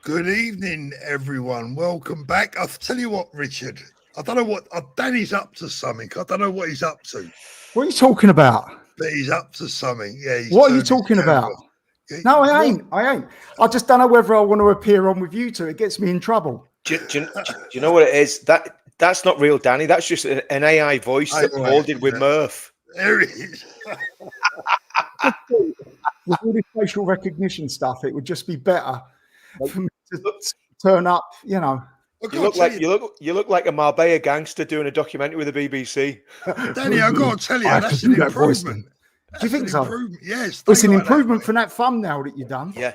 Good evening, everyone. Welcome back. I'll tell you what, Richard. I don't know what Danny's up to something. I don't know what he's up to, What are you talking about? but he's up to something. Yeah. What are you talking about? No, I ain't. I just don't know whether I want to appear on with you two. It gets me in trouble. Do you know what it is? That's not real Danny. That's just an AI voice that Paul did with Murph. There it is. With all this facial recognition stuff, it would just be better for me to turn up. You You look like a Marbella gangster doing a documentary with the BBC. Danny, I've got to tell you, that's an improvement. Do you think so? Yes. It's an improvement from that thumbnail that you've done. Yeah.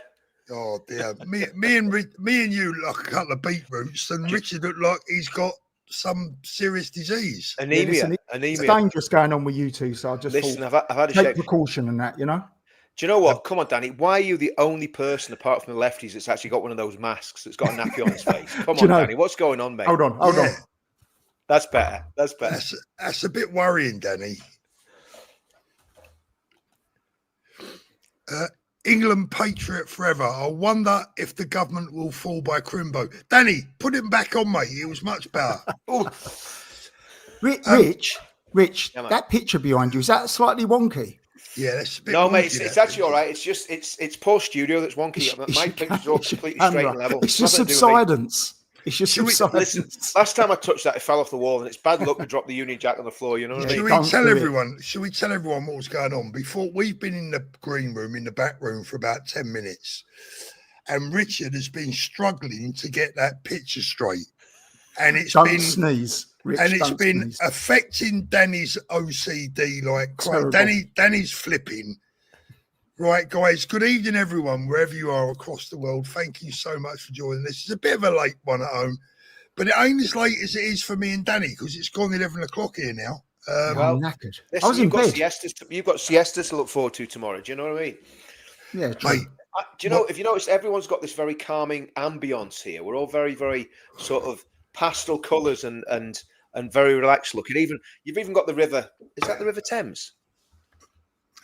Oh dear. Me and you look a couple of beetroots, and Richard looked like he's got some serious disease. Anemia. It's dangerous going on with you two, so I just thought I've had a take precaution and that, Do you know what? Come on, Danny. Why are you the only person, apart from the lefties, that's actually got one of those masks that's got a nappy on his face? Come on, Danny. What's going on, mate? Hold on. That's better. That's a bit worrying, Danny. England patriot forever. I wonder if the government will fall by Crimbo. Danny, put him back on, mate. It was much better. Rich, that picture behind you, is that slightly wonky? Yeah, that's a bit no, mate. It's actually all right. It's just it's poor studio that's wonky. My pictures are all completely straight and level. It's just subsidence. It's just subsidence. Last time I touched that, it fell off the wall, and it's bad luck to drop the Union Jack on the floor. You know what I mean? Should we tell everyone what was going on? Before, we've been in the green room, in the back room, for about 10 minutes, and Richard has been struggling to get that picture straight, and it's sneeze. Rich, and it's been affecting Danny's OCD like crazy. Danny's flipping. Right, guys, good evening, everyone, wherever you are across the world. Thank you so much for joining this. It's a bit of a late one at home, but it ain't as late as it is for me and Danny because it's gone 11 o'clock here now. I'm knackered. Listen, I was in bed. You've got siestas to look forward to tomorrow. Do you know what I mean? Yeah, true. Mate, do you know, if you notice, everyone's got this very calming ambience here. We're all very, very sort of pastel colours and very relaxed looking. You've even got the river. Is that the River Thames?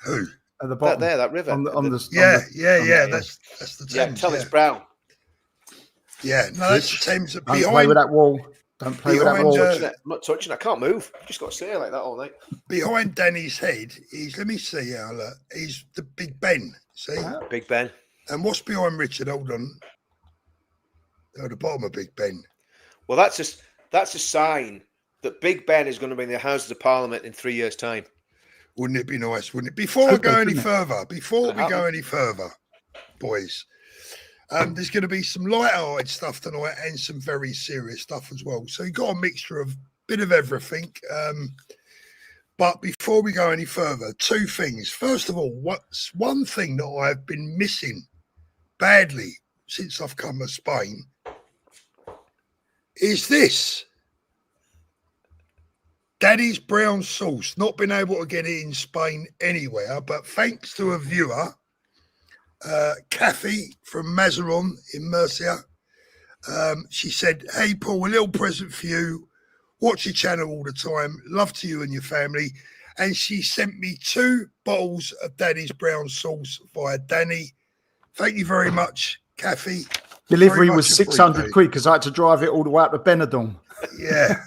Who? At the bottom, that river. That's the Thames. Yeah, tell it's brown. Yeah, no, that's the Thames. Don't play with that wall. Don't play with that wall. I'm not touching it. I can't move. I've just got to stay like that all night. Behind Danny's head is, let me see, he's the Big Ben. See? Big Ben. And what's behind Richard? Hold on. Oh, the bottom of Big Ben. Well, that's a sign that Big Ben is going to be in the Houses of Parliament in 3 years' time. Wouldn't it be nice? Wouldn't it? Before we go any further, boys, there's going to be some light-hearted stuff tonight and some very serious stuff as well. So you've got a mixture of bit of everything. But before we go any further, two things. First of all, what's one thing that I've been missing badly since I've come to Spain is this. Daddy's brown sauce. Not been able to get it in Spain anywhere, but thanks to a viewer, Kathy from Mazaron in Murcia, she said, "Hey Paul, a little present for you. Watch your channel all the time. Love to you and your family." And she sent me 2 bottles of Daddy's brown sauce via Danny. Thank you very much, Kathy. Delivery was 600 quid because I had to drive it all the way up to Benidorm. Yeah.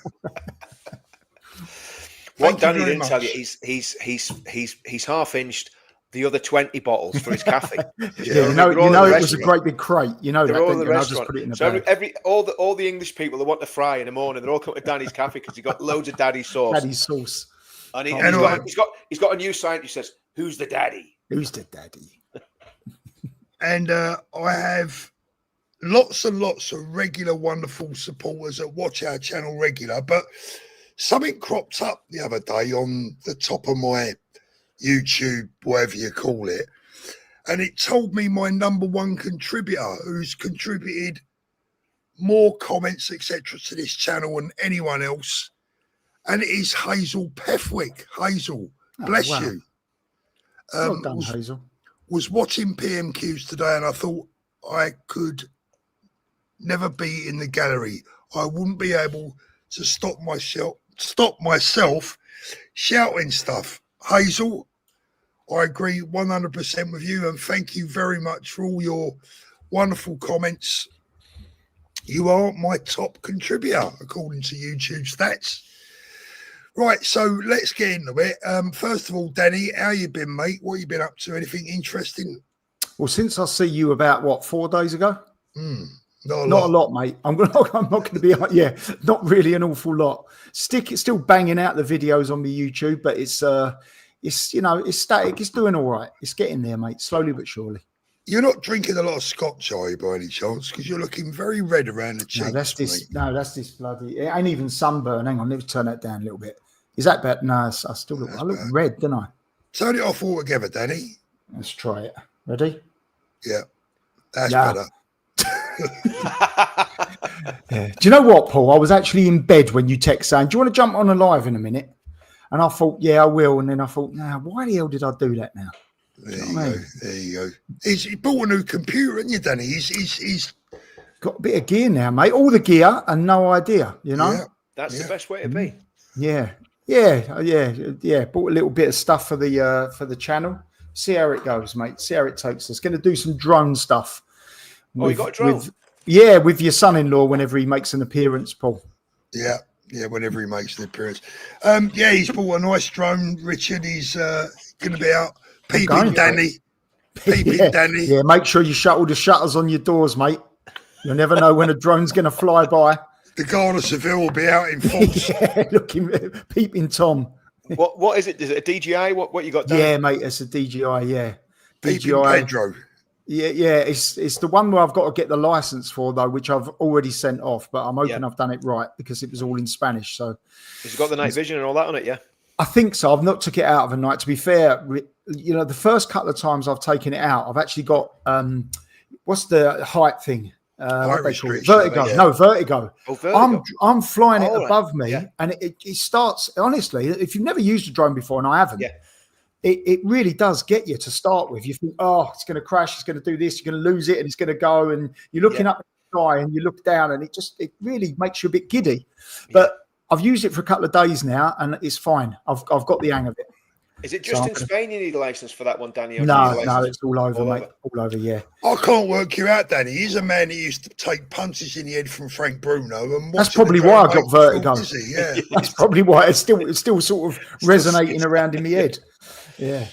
What Danny didn't tell you is he's half-inched the other 20 bottles for his cafe. You know it was a great big crate. You know that, all the I'll just put it in the bag. All the English people that want to fry in the morning, they're all coming to Danny's cafe because he got loads of Daddy's sauce. Daddy's sauce. And he's got a new sign that says, "Who's the daddy? Who's the daddy?" And I have lots and lots of regular, wonderful supporters that watch our channel regular, but something cropped up the other day on the top of my YouTube, whatever you call it, and it told me my number one contributor who's contributed more comments, etc., to this channel than anyone else, and it is Hazel Pethwick. Hazel, bless you. Well done, Hazel. Was watching PMQs today, and I thought I could never be in the gallery. I wouldn't be able to stop myself shouting stuff. Hazel, I agree 100% with you, and thank you very much for all your wonderful comments. You are my top contributor, according to YouTube stats. Right, so let's get into it. First of all, Danny, how you been, mate? What you been up to? Anything interesting? Well, since I see you about 4 days ago, not a lot, mate. I'm not going to be. Yeah, not really an awful lot. Still banging out the videos on my YouTube, but it's it's static. It's doing all right. It's getting there, mate. Slowly but surely. You're not drinking a lot of scotch, are you, by any chance? Because you're looking very red around the cheeks. That's this bloody. It ain't even sunburn. Hang on, let's turn that down a little bit. Is that better? No, I still look. I look red, don't I? Turn it off altogether, Danny. Let's try it. Ready? Yeah, that's better. Yeah. Do you know what, Paul? I was actually in bed when you text saying, "Do you want to jump on a live in a minute?" And I thought, "Yeah, I will." And then I thought, "Nah, why the hell did I do that now?" There you go. He bought a new computer, haven't you, Danny? He's got a bit of gear now, mate. All the gear and no idea, you know. Yeah, that's the best way to be. Yeah. Bought a little bit of stuff for the channel. See how it goes, mate. See how it takes us. Going to do some drone stuff. You got a drone? With your son-in-law whenever he makes an appearance, Paul. Yeah, whenever he makes an appearance. He's bought a nice drone, Richard. He's going to be out peeping Danny. Danny. Yeah, make sure you shut all the shutters on your doors, mate. You'll never know when a drone's going to fly by. The Guard of Seville will be out in force. Peeping Tom. What is it? Is it a DJI? What you got down? Yeah, mate, it's a DJI, yeah. Peeping Pedro. Yeah, it's the one where I've got to get the license for, though, which I've already sent off, but I'm hoping I've done it right because it was all in Spanish. So has it got the night vision and all that on it, yeah? I think so. I've not took it out of a night. To be fair, the first couple of times I've taken it out, I've actually got what's the height thing? What they call it? Vertigo. Yeah. No, vertigo. Oh, vertigo. I'm flying it above me, and it starts. Honestly, if you've never used a drone before, and I haven't, it really does get you to start with. You think, oh, it's going to crash, it's going to do this, you're going to lose it, and it's going to go, and you're looking up at the sky, and you look down, and it really makes you a bit giddy. But I've used it for a couple of days now, and it's fine. I've got the hang of it. Is it just in Spain you need a license for that one, Danny? No, it's all over, mate. All over, yeah. I can't work you out, Danny. He's a man who used to take punches in the head from Frank Bruno. And that's probably why I got vertigo. Yeah, that's probably why it's still sort of resonating around in my head. Yeah.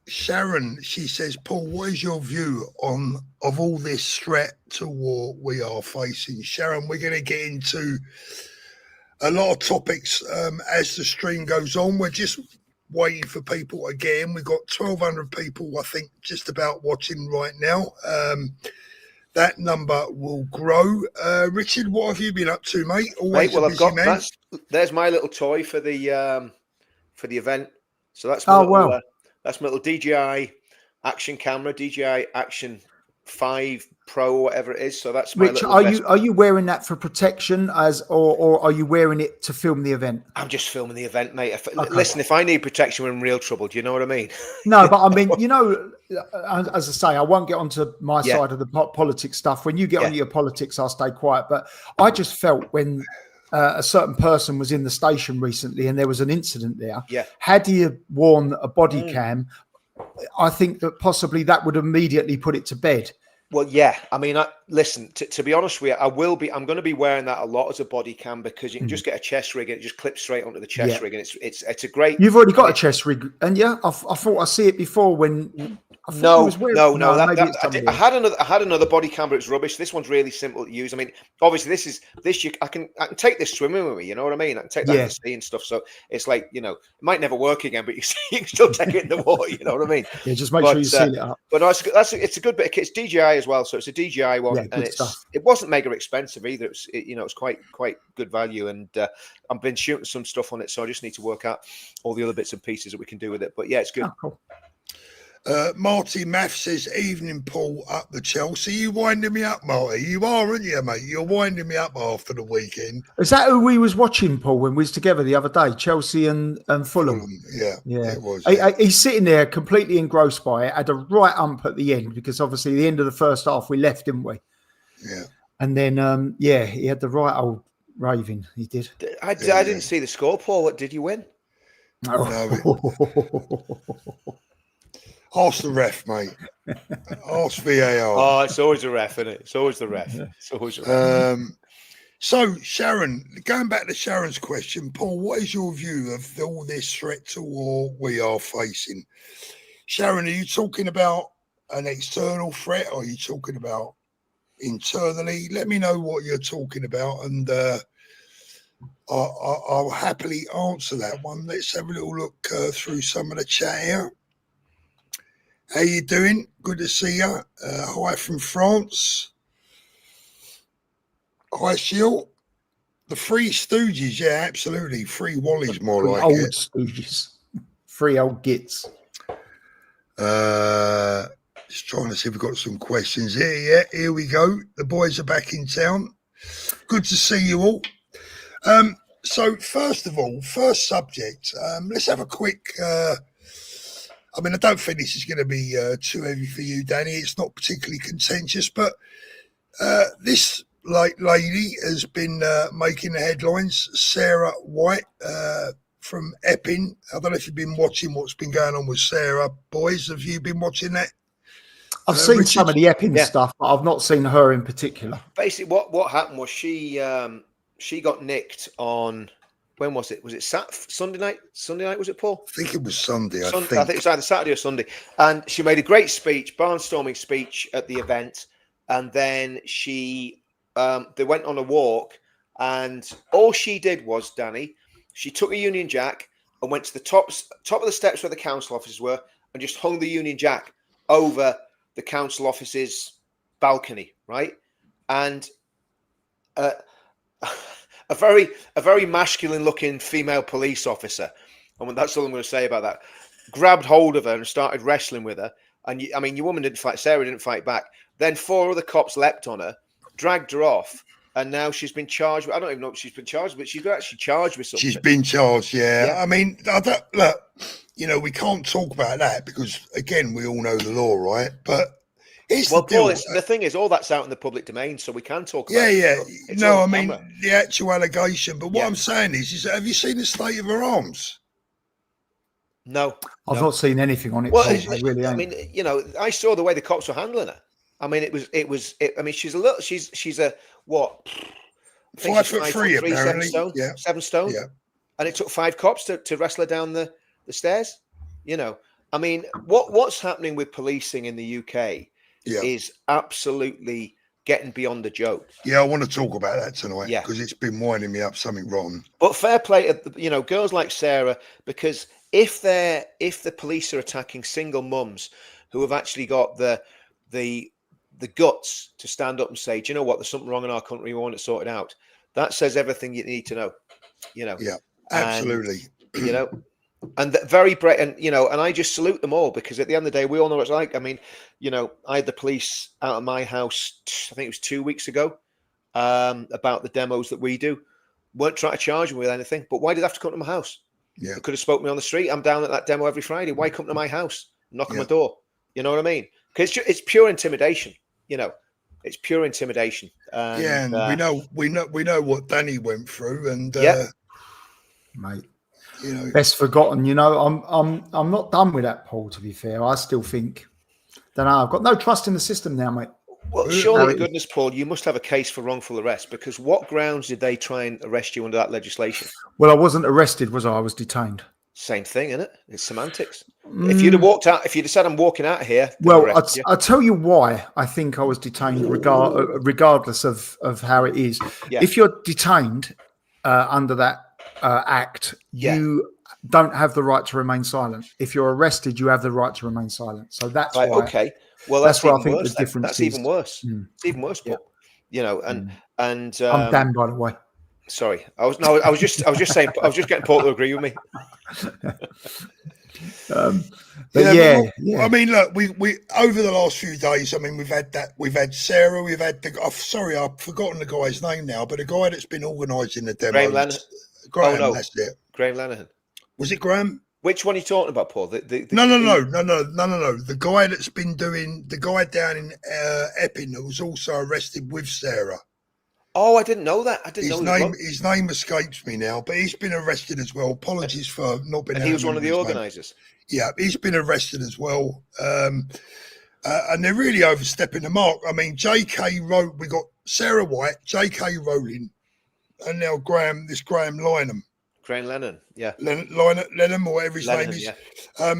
Sharon, she says, Paul, what is your view of all this threat to war we are facing? Sharon, we're going to get into a lot of topics as the stream goes on. We're just waiting for people to get in. We've got 1,200 people, I think, just about watching right now. That number will grow. Richard, what have you been up to, mate? Always I've got man. There's my little toy for the event. So that's that's my little DJI action camera, DJI Action 5 Pro, whatever it is. So that's my Rich, are you wearing that for protection or are you wearing it to film the event? I'm just filming the event, mate. Listen, if I need protection, we're in real trouble. Do you know what I mean? No, but I mean, as I say, I won't get onto my side of the politics stuff. When you get onto your politics, I'll stay quiet. But I just felt when a certain person was in the station recently and there was an incident there, had he worn a body cam, I think that possibly that would immediately put it to bed. Well, yeah. I mean, listen, to be honest with you, I'm going to be wearing that a lot as a body cam because you can just get a chest rig and it just clips straight onto the chest rig. And it's a great... You've already got a chest rig. And I thought I see it before when... No. I had another body cam, but it's rubbish. This one's really simple to use. I mean, obviously, I can take this swimming with me. You know what I mean? I can take that to the sea and stuff. So it's like, it might never work again, but you can still take it in the water. You know what I mean? Yeah, just make sure you seal it up. But it's a good bit of kit. It's DJI as well, so it's a DJI one, and it wasn't mega expensive either. It's quite good value, and I've been shooting some stuff on it, so I just need to work out all the other bits and pieces that we can do with it. But yeah, it's good. Oh, cool. Marty Math says, evening, Paul, up the Chelsea. You winding me up, Marty? You are, aren't you, mate? You're winding me up after the weekend. Is that who we was watching, Paul, when we was together the other day? Chelsea and Fulham. Yeah, it was. He's sitting there completely engrossed by it. Had a right ump at the end because obviously the end of the first half we left, didn't we? Yeah. And then, he had the right old raving. He did. I didn't see the score, Paul. What did you win? No. Ask the ref, mate. Ask VAR. Oh, it's always a ref, isn't it? It's always the ref. It's always a ref. So, Sharon, going back to Sharon's question, Paul, what is your view of all this threat to war we are facing? Sharon, are you talking about an external threat, or are you talking about internally? Let me know what you're talking about, and I'll happily answer that one. Let's have a little look through some of the chat here. How you doing? Good to see you. Hi from France. Hi, Shield. The Three Stooges, yeah, absolutely. Free Wally's more like old it. Stooges. Free old gits. Just trying to see if we've got some questions here. Yeah, here we go. The boys are back in town. Good to see you all. So first of all, first subject, let's have a quick, I mean, I don't think this is going to be too heavy for you, Danny. It's not particularly contentious, but this lady has been making the headlines, Sarah White from Epping. I don't know if you've been watching what's been going on with Sarah. Boys, have you been watching that? I've seen some of the Epping stuff, but I've not seen her in particular. Basically, what happened was she got nicked on, when was it? Was it Sunday night? Sunday night, was it, Paul? I think it was Sunday. I think it was either Saturday or Sunday. And she made a great speech, barnstorming speech at the event. And then they went on a walk, and all she did was, Danny, she took a Union Jack and went to the top of the steps where the council offices were, and just hung the Union Jack over the council office's balcony, right? And a very masculine looking female police officer, and that's all I'm going to say about that, grabbed hold of her and started wrestling with her. And your woman didn't fight. Sarah didn't fight back. Then 4 other cops leapt on her, dragged her off, and now she's been charged. I don't even know what she's been charged with. She's actually charged with something. She's been charged, yeah. I mean, look, we can't talk about that because, again, we all know the law, right? But Paul, the thing is, all that's out in the public domain, so we can talk about it. Yeah. No, I mean, the actual allegation. But what I'm saying is have you seen the state of her arms? No. I've not seen anything on it. Well, I really ain't. I mean, I saw the way the cops were handling her. I mean, I mean, she's a what? 5'3", apparently. 7 stone. Yeah. And it took 5 cops to wrestle her down the stairs. I mean, what's happening with policing in the UK is absolutely getting beyond the joke. Yeah, I want to talk about that tonight because it's been winding me up something wrong. But fair play to girls like Sarah, because if the police are attacking single mums who have actually got the guts to stand up and say, do you know what, there's something wrong in our country, we want it sorted out, that says everything you need to know. Yeah, absolutely. And very brave, and I just salute them all, because at the end of the day, we all know what it's like. I mean, I had the police out of my house, I think it was 2 weeks ago, about the demos that we do. Weren't trying to charge me with anything, but why did they have to come to my house? Yeah, they could have spoke to me on the street. I'm down at that demo every Friday. Why come to my house, knock on my door? You know what I mean? Because it's pure intimidation. It's pure intimidation. And we know what Danny went through, and mate. Best forgotten. I'm not done with that, Paul. To be fair, I still think. Don't know. I've got no trust in the system now, mate. Well, surely, goodness, Paul, you must have a case for wrongful arrest, because what grounds did they try and arrest you under that legislation? Well, I wasn't arrested, was I? I was detained. Same thing, isn't it? It's semantics. If you'd have walked out, if you'd have said, "I'm walking out of here," well, I'll tell you why I think I was detained, regardless of how it is. Yeah. If you're detained under that act, you don't have the right to remain silent. If you're arrested, you have the right to remain silent. So that's why. Okay. Well, that's where I think the difference is. That's even worse. It's even worse, Paul. And I'm Dan, by the way. Sorry, I was just saying. I was just getting Paul to agree with me. I mean, look, we over the last few days. I mean, we've had Sarah. We've had sorry, I've forgotten the guy's name now, but the guy that's been organising the demo. Graham, that's it. Graham Lenihan. Was it Graham? Which one are you talking about, Paul? No. The guy that's been doing, the guy down in Epping that was also arrested with Sarah. Oh, I didn't know that. His name escapes me now, but he's been arrested as well. Apologies for not being. And he was one of the organisers. Yeah, he's been arrested as well. And they're really overstepping the mark. I mean, we got Sarah White, J.K. Rowling, and now Graham Lennon. Graham Lennon, yeah. Lennon, or whatever his name is. Yeah.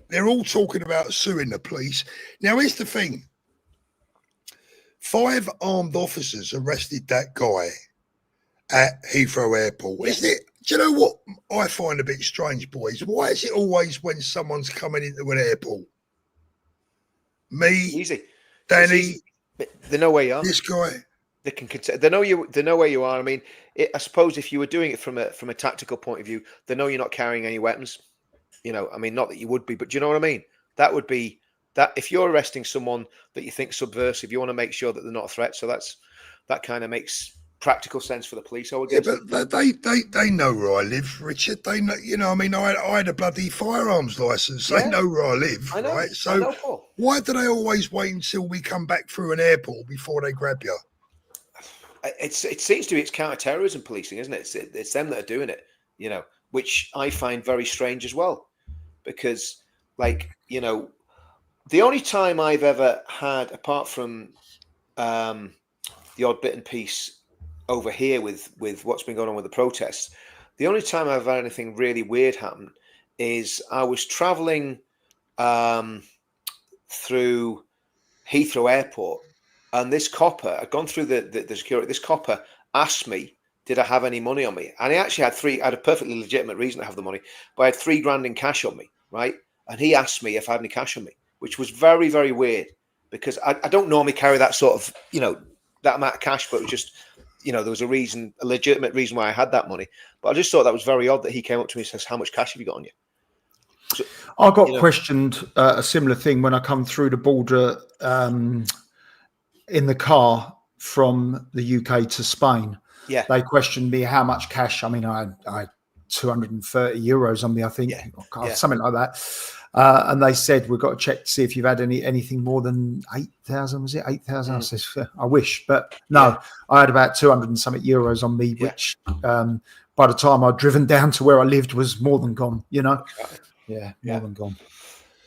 They're all talking about suing the police. Now, here's the thing. 5 armed officers arrested that guy at Heathrow Airport. Yeah. Isn't it? Do you know what I find a bit strange, boys? Why is it always when someone's coming into an airport? Me, easy, Danny, easy. They know where you are. This guy. They know you. They know where you are. I mean, I suppose if you were doing it from a tactical point of view, they know you're not carrying any weapons. You know, I mean, not that you would be, but do you know what I mean? That would be that if you're arresting someone that you think subversive, you want to make sure that they're not a threat. So that kind of makes practical sense for the police. I would guess. Yeah, but they know where I live, Richard. They know, you know. I mean, I had a bloody firearms license. They know where I live, I know, right? So why do they always wait until we come back through an airport before they grab you? It seems to be it's counter-terrorism policing, isn't it? It's them that are doing it, you know, which I find very strange as well, because, like, you know, the only time I've ever had, apart from the odd bit and piece over here with what's been going on with the protests, the only time I've had anything really weird happen is I was traveling through Heathrow Airport, and this copper had gone through the security. This copper asked me, did I have any money on me? And he actually I had a perfectly legitimate reason to have the money, but I had $3,000 in cash on me, right? And he asked me if I had any cash on me, which was very, very weird, because I don't normally carry that sort of, you know, that amount of cash, but it was just, you know, there was a legitimate reason why I had that money. But I just thought that was very odd that he came up to me and says, how much cash have you got on you? So, I got questioned a similar thing when I come through the border in the car from the UK to Spain. Yeah. They questioned me how much cash. I mean, I had 230 euros on me, I think, something like that. And they said, we've got to check to see if you've had anything more than 8,000. Was it 8,000? I said, I wish, but no, I had about 200 and something euros on me, which by the time I'd driven down to where I lived was more than gone, you know? More than gone.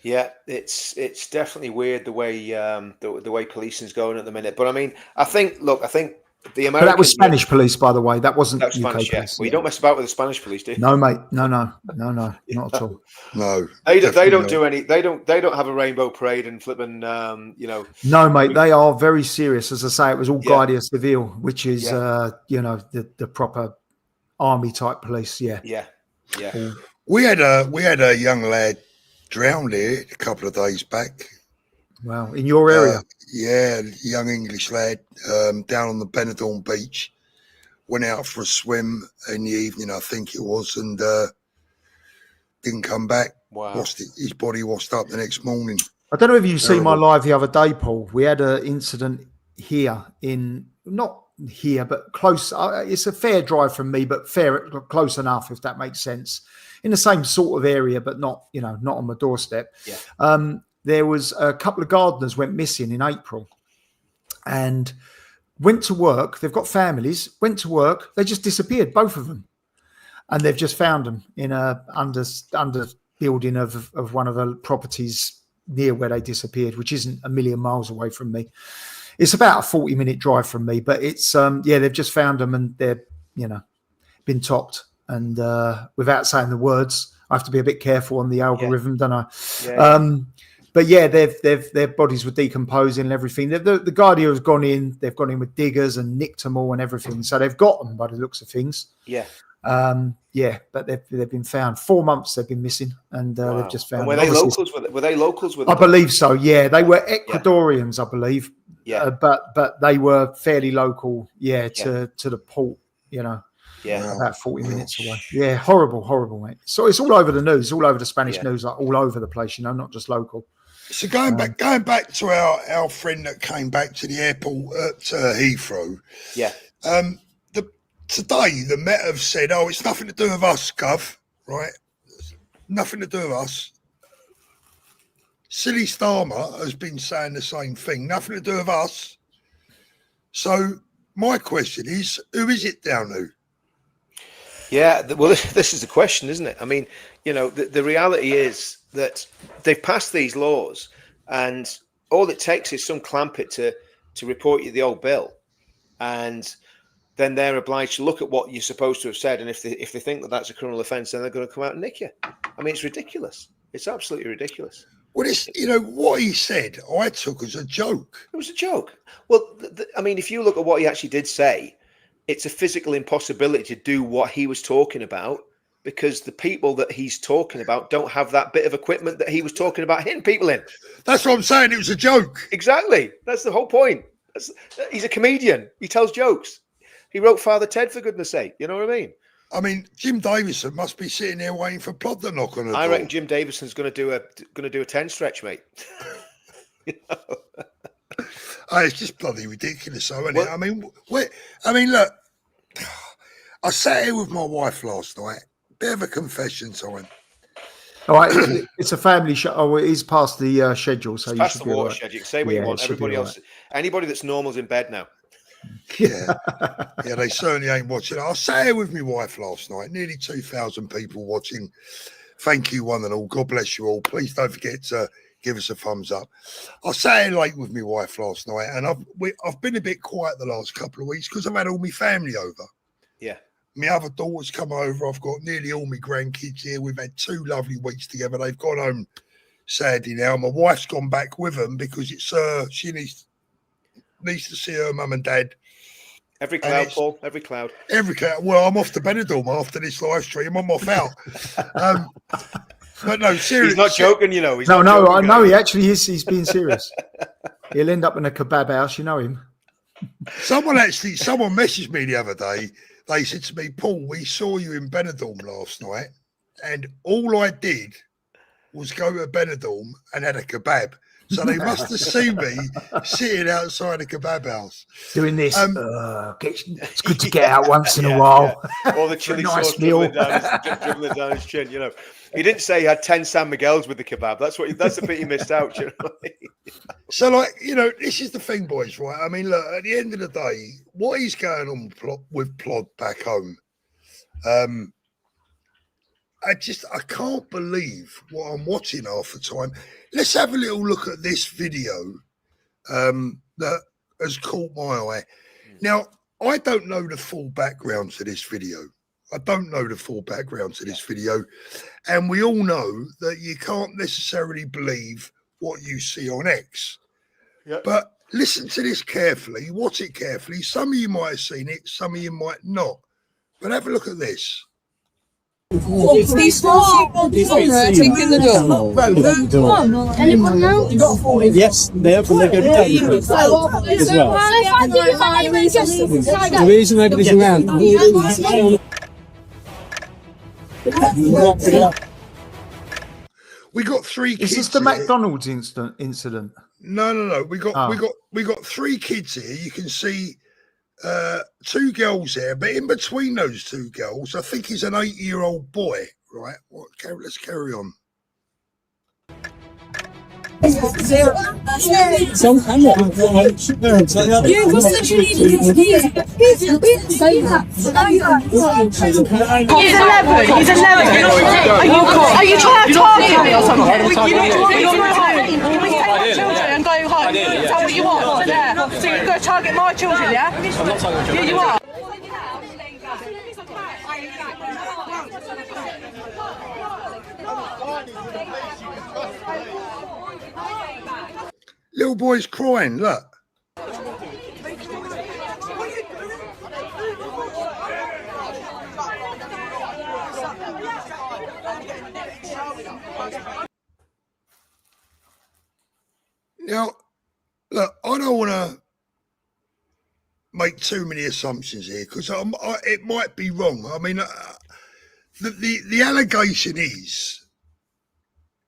Yeah, it's definitely weird the way policing's going at the minute. But I mean, I think the Americans. But that was Spanish police, by the way. That wasn't UK Spanish, police. Well, you don't mess about with the Spanish police, do you? No, mate. No, not at all. No, they don't do any. They don't have a rainbow parade and flipping. You know. No, mate. They are very serious. As I say, it was all Guardia Civil, which is you know, the proper army type police. Yeah. We had a young lad drowned here a couple of days back. Wow, in your area? Young English lad down on the Benidorm beach. Went out for a swim in the evening, I think it was, and didn't come back. Wow. His body washed up the next morning. I don't know if you see my live the other day, Paul. We had an incident here not here, but close. It's a fair drive from me, but close enough, if that makes sense. In the same sort of area, but not on my doorstep. Yeah. There was a couple of gardeners went missing in April, and went to work. They've got families. Went to work. They just disappeared, both of them, and they've just found them in a under building of one of the properties near where they disappeared, which isn't a million miles away from me. It's about a 40-minute drive from me, but it's they've just found them, and they're been topped. And without saying the words, I have to be a bit careful on the algorithm, don't I? But their bodies were decomposing and everything. The Guardia has gone in. They've gone in with diggers and nicked them all and everything. So they've got them by the looks of things. But they've been found. 4 months they've been missing, and they've just found. And were they locals? Were they locals with? I believe so. Yeah, they were Ecuadorians, I believe. But they were fairly local. To the port. About 40 minutes away. Yeah, horrible, mate. So it's all over the news, all over the Spanish news, like all over the place. Not just local. So going back to our friend that came back to the airport at Heathrow. Yeah. Today the Met have said, "Oh, it's nothing to do with us, Gov. Right? Nothing to do with us." Silly Starmer has been saying the same thing. Nothing to do with us. So my question is, who is it down to? Yeah, well, this is the question, isn't it? I mean, the reality is that they've passed these laws, and all it takes is some clampet to report you the old bill, and then they're obliged to look at what you're supposed to have said, and if they think that that's a criminal offence, then they're going to come out and nick you. I mean, it's ridiculous. It's absolutely ridiculous. Well, it's, what he said, I took as a joke. It was a joke. Well, I mean, if you look at what he actually did say, it's a physical impossibility to do what he was talking about, because the people that he's talking about don't have that bit of equipment that he was talking about hitting people in. That's what I'm saying. It was a joke. Exactly. That's the whole point. He's a comedian. He tells jokes. He wrote Father Ted, for goodness sake. You know what I mean? I mean, Jim Davison must be sitting there waiting for Plod to knock on the door. I reckon Jim Davison's going to do a 10 stretch, mate. It's just bloody ridiculous, though, isn't it? I mean, look, I sat here with my wife last night. Bit of a confession time. All right, it's a family show. Oh, it is past the schedule, so it's you past should the be water right. schedule. Say what you want. Everybody else, anybody that's normal's in bed now. Yeah, they certainly ain't watching. I sat here with my wife last night. Nearly 2,000 people watching. Thank you, one and all. God bless you all. Please don't forget to give us a thumbs up. I sat here late with my wife last night, and I've been a bit quiet the last couple of weeks because I've had all my family over. Yeah. My other daughter's come over. I've got nearly all my grandkids here. We've had 2 lovely weeks together. They've gone home Saturday now. My wife's gone back with them because it's she needs to see her mum and dad. Every cloud, Paul. Every cloud. Every cloud. Well, I'm off to Benidorm after this live stream. I'm off out. But no, seriously. He's not joking, He's no, not joking, I know he actually is. He's being serious. He'll end up in a kebab house. You know him. Someone messaged me the other day. They said to me, Paul, we saw you in Benidorm last night, and all I did was go to Benidorm and had a kebab. So they must have seen me sitting outside a kebab house. Doing this. It's good to get out once in a while. Yeah. All the chili sauce dribbling down his chin, He didn't say he had 10 San Miguel's with the kebab. That's the bit you missed out, So, this is the thing, boys, right? I mean, look, at the end of the day, what is going on with Plod back home? I can't believe what I'm watching half the time. Let's have a little look at this video that has caught my eye. Now, I don't know the full background to this video. And we all know that you can't necessarily believe what you see on X. Yep. But listen to this carefully. Watch it carefully. Some of you might have seen it. Some of you might not. But have a look at this. These small taking the door. Anyone know? Yes, they are, but they're going to take it as well. The reason nobody's around. We got 3 kids. Is this the here. McDonald's incident? No. We got 3 kids here. You can see 2 girls there, but in between those 2 girls, I think he's an 8-year-old boy, right? Let's carry on. He's 11. Are you trying to target me or something? And go home. Tell what you want. Yeah. So you're going to target my children, yeah? I'm not targeting you. Yeah, you are. Little boy's crying, look. Now, look, I don't want to make too many assumptions here because it might be wrong. I mean, the allegation is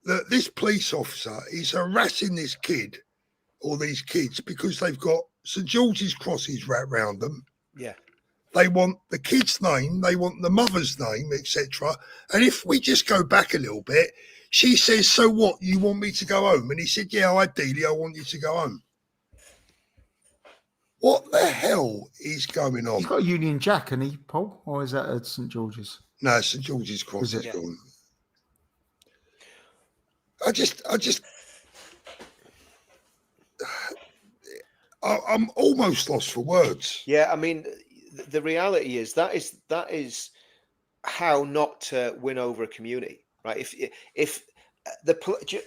that this police officer is harassing this kid or these kids because they've got St George's crosses wrapped around them. Yeah. They want the kid's name, they want the mother's name, etc. And if we just go back a little bit, she says, so what, you want me to go home? And he said, yeah, ideally, I want you to go home. What the hell is going on? He's got a Union Jack, hasn't he, Paul? Or is that at St George's? No, St George's Cross is gone. I'm almost lost for words. Yeah, I mean, the reality is that is how not to win over a community, right? If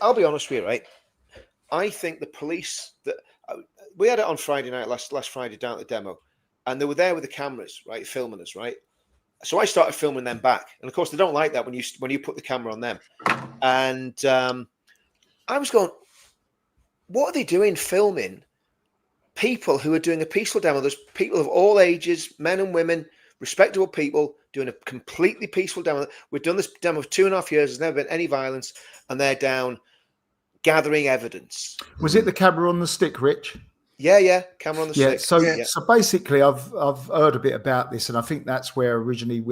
I'll be honest with you, right? I think the police that we had it on Friday night, last Friday down at the demo, and they were there with the cameras, right, filming us, right. So I started filming them back, and of course they don't like that when you put the camera on them. And I was going, what are they doing filming people who are doing a peaceful demo? There's people of all ages, men and women, respectable people doing a completely peaceful demo. We've done this demo for 2.5 years. There's never been any violence, and they're down gathering evidence. Was it the camera on the stick, Rich? Yeah, camera on the stick. So basically, I've heard a bit about this, and I think that's where originally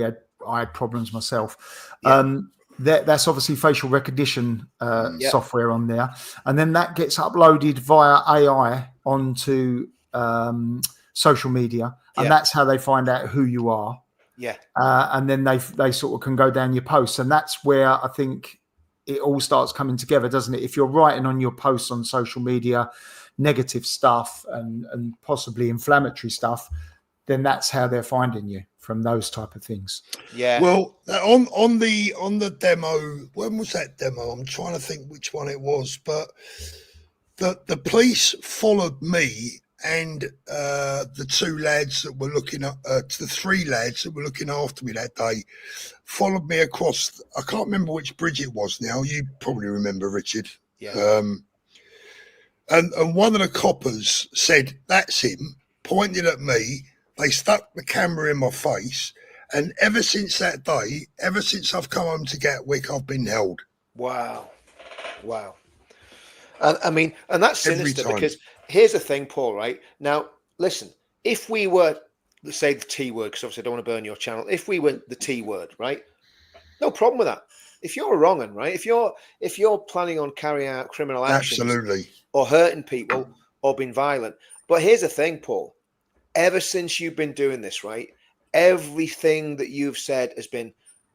I had problems myself. Yeah. That's obviously facial recognition software on there, and then that gets uploaded via AI onto social media, and that's how they find out who you are. Yeah, and then they sort of can go down your posts, and that's where I think it all starts coming together, doesn't it? If you're writing on your posts on social media negative stuff and possibly inflammatory stuff, then that's how they're finding you, from those type of things. Yeah. Well, on the demo, when was that demo? I'm trying to think which one it was, but the police followed me and the two lads that were looking at the three lads that were looking after me that day followed me across. I can't remember which bridge it was now. You probably remember, Richard. Yeah. And one of the coppers said, "That's him," pointed at me. They stuck the camera in my face. And ever since that day, ever since I've come home to Gatwick, I've been held. Wow. I mean, and that's sinister, because here's the thing, Paul, right? Now, listen, if we were, let's say the T word, because obviously I don't want to burn your channel. If we were the T word, right? No problem with that. If you're a wrong one, right? If you're planning on carrying out criminal actions, absolutely, or hurting people or being violent. But here's the thing, Paul. Ever since you've been doing this, right? Everything that you've said has been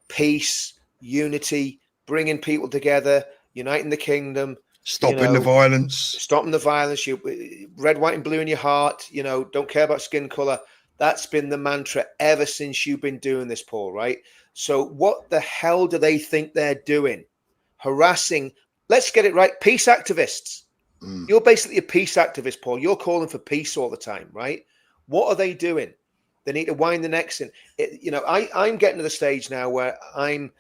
peace, unity, bringing people together, uniting the kingdom, stopping the violence, you red, white, and blue in your heart, don't care about skin color. That's been the mantra ever since you've been doing this, Paul, right? So what the hell do they think they're doing? Harassing, let's get it right, peace activists. You're basically a peace activist, Paul. You're calling for peace all the time, right? What are they doing? They need to wind the necks in. I'm getting to the stage now where I'm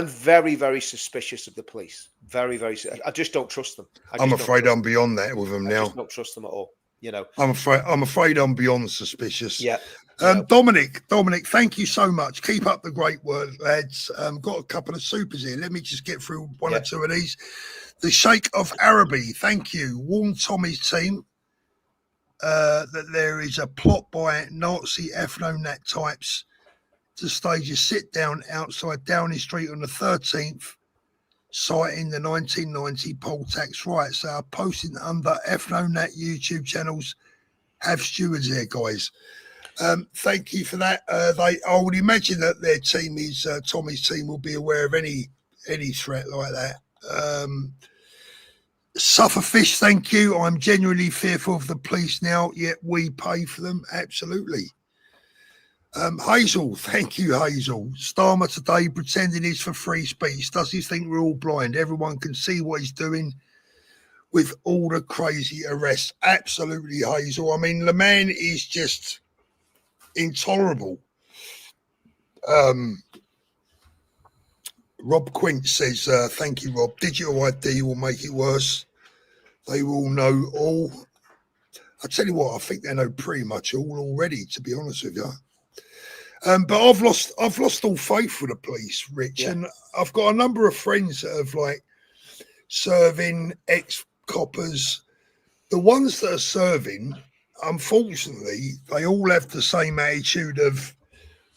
very, very suspicious of the police. Very, very. I just don't trust them. I'm afraid I'm beyond that with them now. I just don't trust them at all. I'm afraid I'm beyond suspicious. Yeah. Dominic, thank you so much. Keep up the great work, lads. Got a couple of supers here. Let me just get through one or two of these. The Sheikh of Araby, thank you. Warn Tommy's team that there is a plot by Nazi ethno-nat types to stage a sit-down outside Downing Street on the 13th, citing the 1990 poll tax riots. They are posting under ethno-nat YouTube channels. Have stewards here, guys. Thank you for that. I would imagine that their team is Tommy's team will be aware of any threat like that. Sufferfish, thank you. I'm genuinely fearful of the police now, yet we pay for them. Absolutely. Hazel, thank you, Hazel. Starmer today pretending he's for free speech. Does he think we're all blind? Everyone can see what he's doing with all the crazy arrests. Absolutely, Hazel. I mean, the man is just intolerable. Rob Quint says, thank you, Rob. Digital ID will make it worse. They will know all. I tell you what, I think they know pretty much all already, to be honest with you. But I've lost all faith with the police, Rich. Yeah. And I've got a number of friends that have serving ex-coppers. The ones that are serving, unfortunately, they all have the same attitude of,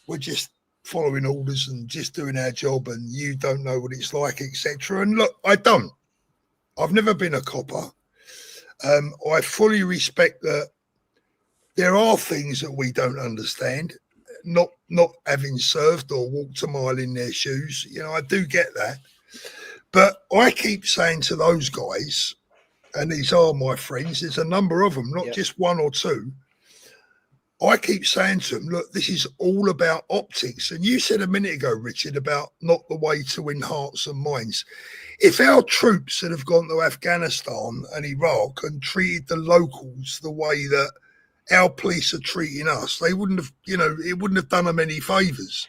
we're just following orders and just doing our job, and you don't know what it's like, etc. And look, I don't. I've never been a copper. I fully respect that there are things that we don't understand, not having served or walked a mile in their shoes. I do get that. But I keep saying to those guys, and these are my friends, there's a number of them, not just one or two. I keep saying to them, look, this is all about optics. And you said a minute ago, Richard, about not the way to win hearts and minds. If our troops had have gone to Afghanistan and Iraq and treated the locals the way that our police are treating us, they wouldn't have, it wouldn't have done them any favours.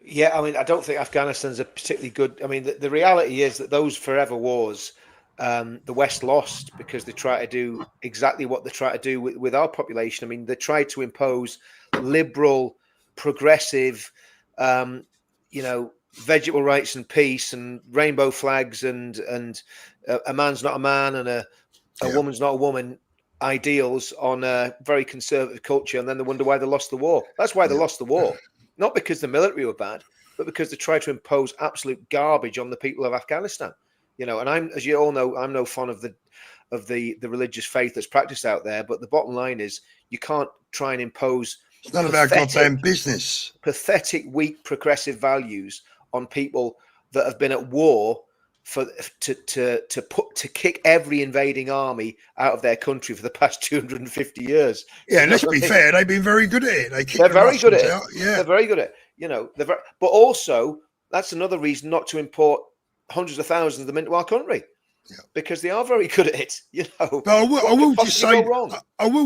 Yeah, I mean, I don't think Afghanistan's a particularly good. I mean, the reality is that those forever wars, the West lost because they try to do exactly what they try to do with our population. I mean, they tried to impose liberal, progressive, vegetable rights and peace and rainbow flags and a man's not a man and a woman's not a woman ideals on a very conservative culture, and then they wonder why they lost the war. That's why they lost the war, not because the military were bad, but because they tried to impose absolute garbage on the people of Afghanistan. And I'm, as you all know, I'm no fan of the religious faith that's practiced out there. But the bottom line is, you can't try and impose. It's none of our goddamn business. Pathetic, weak, progressive values on people that have been at war to kick every invading army out of their country for the past 250 years. Yeah, and let's be fair, they've been very good at it. They're very good at it. Yeah, they're very good at it. But also that's another reason not to import hundreds of thousands of them into our country, because they are very good at it. But I will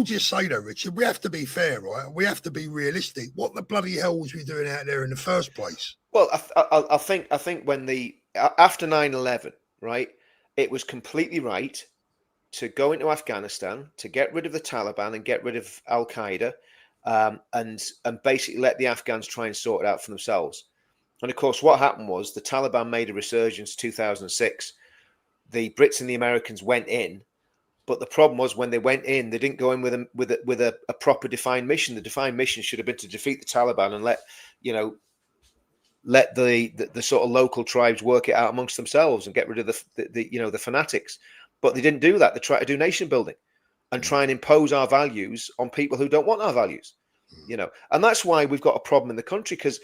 just say though, Richard, we have to be fair, right? We have to be realistic. What the bloody hell was we doing out there in the first place? Well, I think when after 9/11, right, it was completely right to go into Afghanistan to get rid of the Taliban and get rid of Al Qaeda, and basically let the Afghans try and sort it out for themselves. And of course, what happened was the Taliban made a resurgence in 2006. The Brits and the Americans went in, but the problem was when they went in, they didn't go in with a proper defined mission. The defined mission should have been to defeat the Taliban and let the sort of local tribes work it out amongst themselves and get rid of the fanatics. But they didn't do that. They tried to do nation building and try and impose our values on people who don't want our values. And that's why we've got a problem in the country, because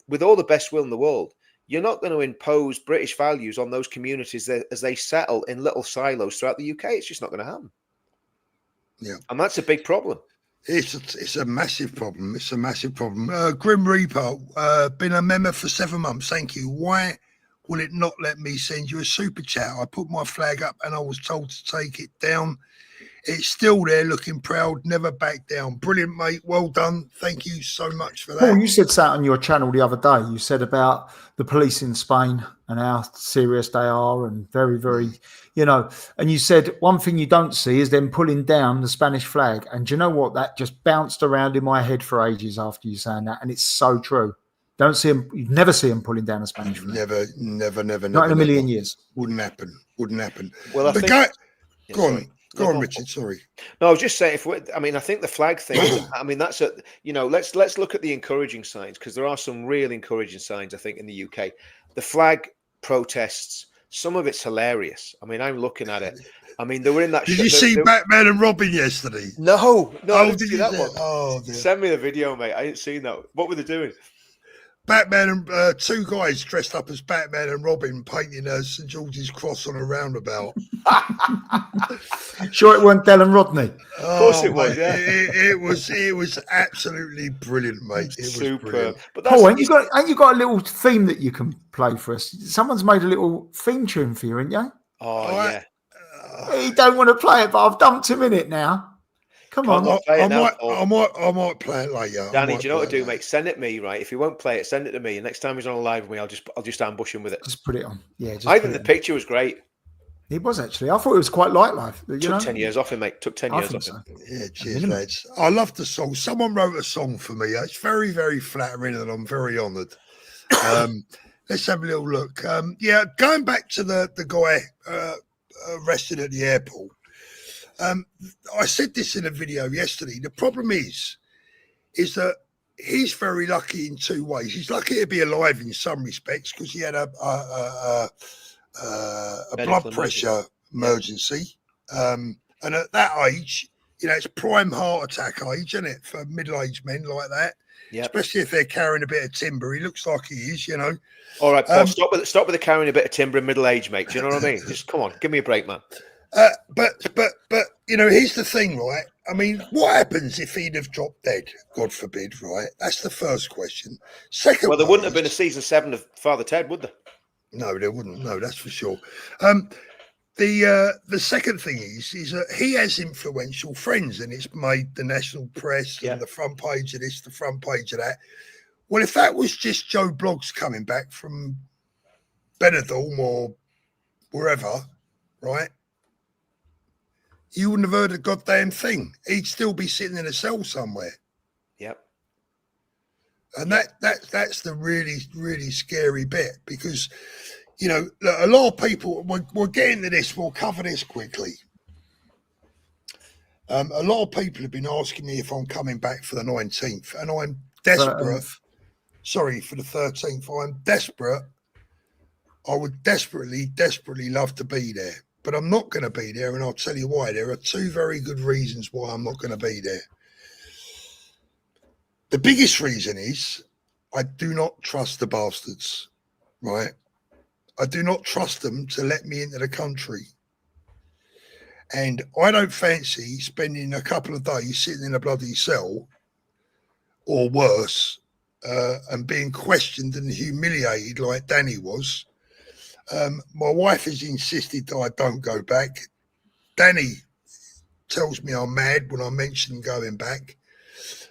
with all the best will in the world, you're not going to impose British values on those communities as they settle in little silos throughout the UK. It's just not going to happen. Yeah. And that's a big problem. It's a massive problem. It's a massive problem. Grim Reaper, been a member for 7 months. Thank you. Why will it not let me send you a super chat? I put my flag up and I was told to take it down. It's still there, looking proud, never back down. Brilliant, mate. Well done. Thank you so much for that. Paul, you said something on your channel the other day. You said about the police in Spain and how serious they are and very, very, and you said one thing you don't see is them pulling down the Spanish flag. And do you know what? That just bounced around in my head for ages after you saying that. And it's so true. Don't see them. You never see them pulling down a Spanish flag. Never. Not in a million years. Wouldn't happen. Well, go on. Go on, Richard. Sorry. No, I was just saying. I think the flag thing. That's let's look at the encouraging signs, because there are some real encouraging signs. I think in the UK, the flag protests. Some of it's hilarious. I mean, I'm looking at it. I mean, they were in that. Did you see Batman and Robin yesterday? No. I didn't see that one. Oh, dear. Send me the video, mate. I ain't seen that. What were they doing? Batman and two guys dressed up as Batman and Robin painting a St George's Cross on a roundabout. Sure, it weren't Del and Rodney. Of course it was. Yeah, it was absolutely brilliant, mate. It was superb. But Paul, ain't you got a little theme that you can play for us? Someone's made a little theme tune for you, ain't you? Oh yeah. He don't want to play it, but I've dumped him in it now. Come on. I might play it later. Danny, do you know what to do, mate? Send it me, right? If he won't play it, send it to me. And next time he's on a live with me, I'll just ambush him with it. Just put it on. Yeah. I think the picture was great. It was actually. I thought it was quite light life. Took 10 years off him, mate. Took 10 years off him. Yeah, cheers, lads. I love the song. Someone wrote a song for me. It's very, very flattering, and I'm very honoured. Let's have a little look. Going back to the guy arrested at the airport. I said this in a video yesterday. The problem is that he's very lucky in two ways. He's lucky to be alive in some respects because he had a blood pressure emergency, and at that age, you know, it's prime heart attack age, isn't it, for middle-aged men like that? Yeah. Especially if they're carrying a bit of timber. He looks like he is, you know. All right, Paul, stop with the carrying a bit of timber in middle age, mate. Do you know what I mean? Just come on, give me a break, man. But you know, here's the thing, right? I mean, what happens if he'd have dropped dead? God forbid, right? That's the first question. Second, well, there wouldn't have been a season 7 of Father Ted, would there? No, there wouldn't. No, that's for sure. The second thing is that he has influential friends, and it's made the national press and the front page of this, the front page of that. Well, if that was just Joe Bloggs coming back from Benidorm or wherever, right? You wouldn't have heard a goddamn thing. He'd still be sitting in a cell somewhere. Yep. And that's the really, really scary bit, because, you know, a lot of people, we'll get into this, we'll cover this quickly. A lot of people have been asking me if I'm coming back for the 19th, and I'm desperate. Sorry, for the 13th. I'm desperate. I would desperately love to be there. But I'm not going to be there, and I'll tell you why. There are two very good reasons why I'm not going to be there. The biggest reason is I do not trust the bastards, right? I do not trust them to let me into the country. And I don't fancy spending a couple of days sitting in a bloody cell, or worse, and being questioned and humiliated like Danny was. My wife has insisted that I don't go back. Danny tells me I'm mad when I mention going back.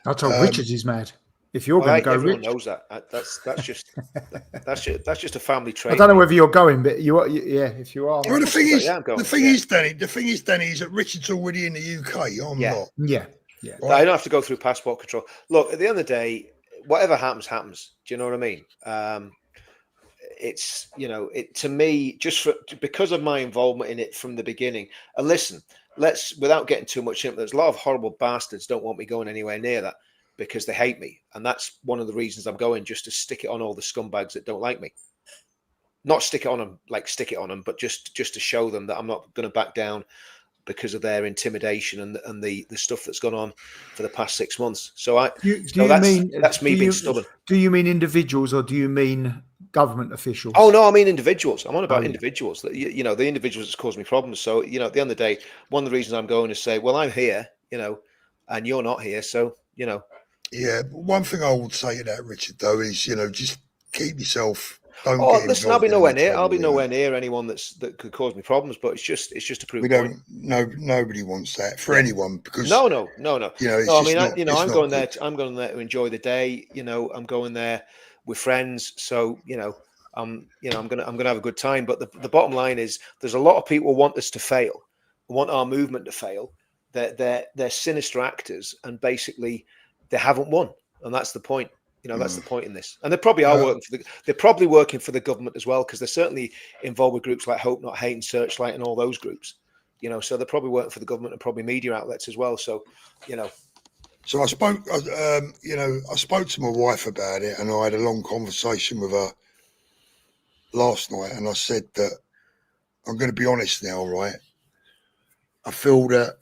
I told Richard he's mad. If you're going to go, everyone knows that. That's just a family trait. I don't know whether you're going, but you are. Yeah, if you are. Well, the thing is, Danny, is that Richard's already in the UK. I'm not. Yeah. Right? I don't have to go through passport control. Look, at the end of the day, whatever happens. Do you know what I mean? It's, you know, it to me, because of my involvement in it from the beginning. And listen, without getting too much into it, there's a lot of horrible bastards don't want me going anywhere near that because they hate me, and that's one of the reasons I'm going, just to stick it on all the scumbags that don't like me. Not stick it on them, but just to show them that I'm not going to back down because of their intimidation and the stuff that's gone on for the past 6 months. So that's me being stubborn. Do you mean individuals, or do you mean government officials? Oh no, I mean individuals. I'm on about individuals. That you know, the individuals that's caused me problems. So, you know, at the end of the day, one of the reasons I'm going is say, well, I'm here, you know, and you're not here, so, you know. Yeah, one thing I would say to that, Richard, though, is, you know, just keep yourself. Listen, I'll be nowhere near. I'll be nowhere near anyone that could cause me problems. But it's just to prove. Nobody wants that for anyone, because no. You know, I'm going there. I'm going there to enjoy the day. You know, I'm going there with friends. So, you know, I'm gonna have a good time. But the bottom line is, there's a lot of people who want us to fail, want our movement to fail. They're sinister actors, and basically they haven't won, and that's the point. You know, that's the point in this. And they probably are working for the government as well, because they're certainly involved with groups like Hope Not Hate and Searchlight and all those groups. You know, so they're probably working for the government and probably media outlets as well. So, you know. So I spoke to my wife about it, and I had a long conversation with her last night, and I said that I'm going to be honest now, right? I feel that,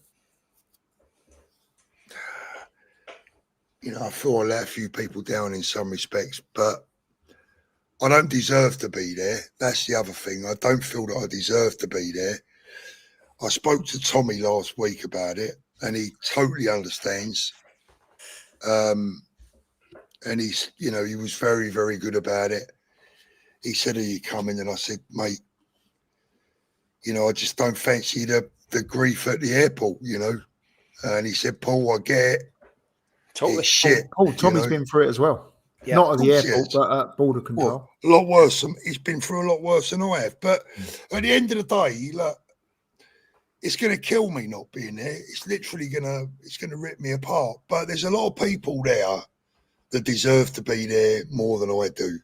you know, I feel I let a few people down in some respects, but I don't deserve to be there. That's the other thing. I don't feel that I deserve to be there. I spoke to Tommy last week about it, and he totally understands. And he's, you know, he was very, very good about it. He said, "Are you coming?" And I said, "Mate, you know, I just don't fancy the grief at the airport, you know." And he said, "Paul, I get it. Totally it's shit." Tommy's been through it as well. Yeah. Not at the airport, but at border control. Well, a lot worse. He's been through a lot worse than I have. But at the end of the day, look, it's going to kill me not being there. It's literally going to rip me apart. But there's a lot of people there that deserve to be there more than I do,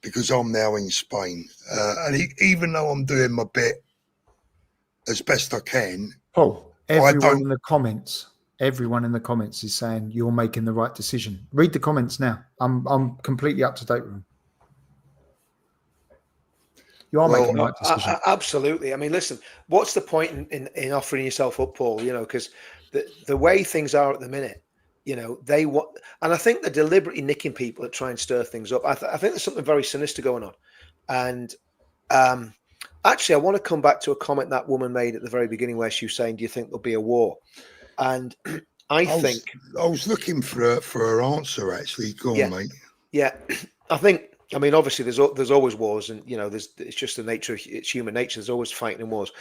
because I'm now in Spain. And even though I'm doing my bit as best I can, Paul, everyone in the comments is saying you're making the right decision. Read the comments now. I'm completely up to date with them. You are making the right decision. Absolutely. I mean, listen, what's the point in offering yourself up, Paul? You know, because the way things are at the minute, you know, they want, and I think they're deliberately nicking people that try and stir things up. I think there's something very sinister going on. And actually, I want to come back to a comment that woman made at the very beginning where she was saying, do you think there'll be a war? And I think I was looking for her answer, actually. Go on, mate. Yeah, I think, I mean, obviously there's always wars, and, you know, it's just the nature of, it's human nature. There's always fighting and wars.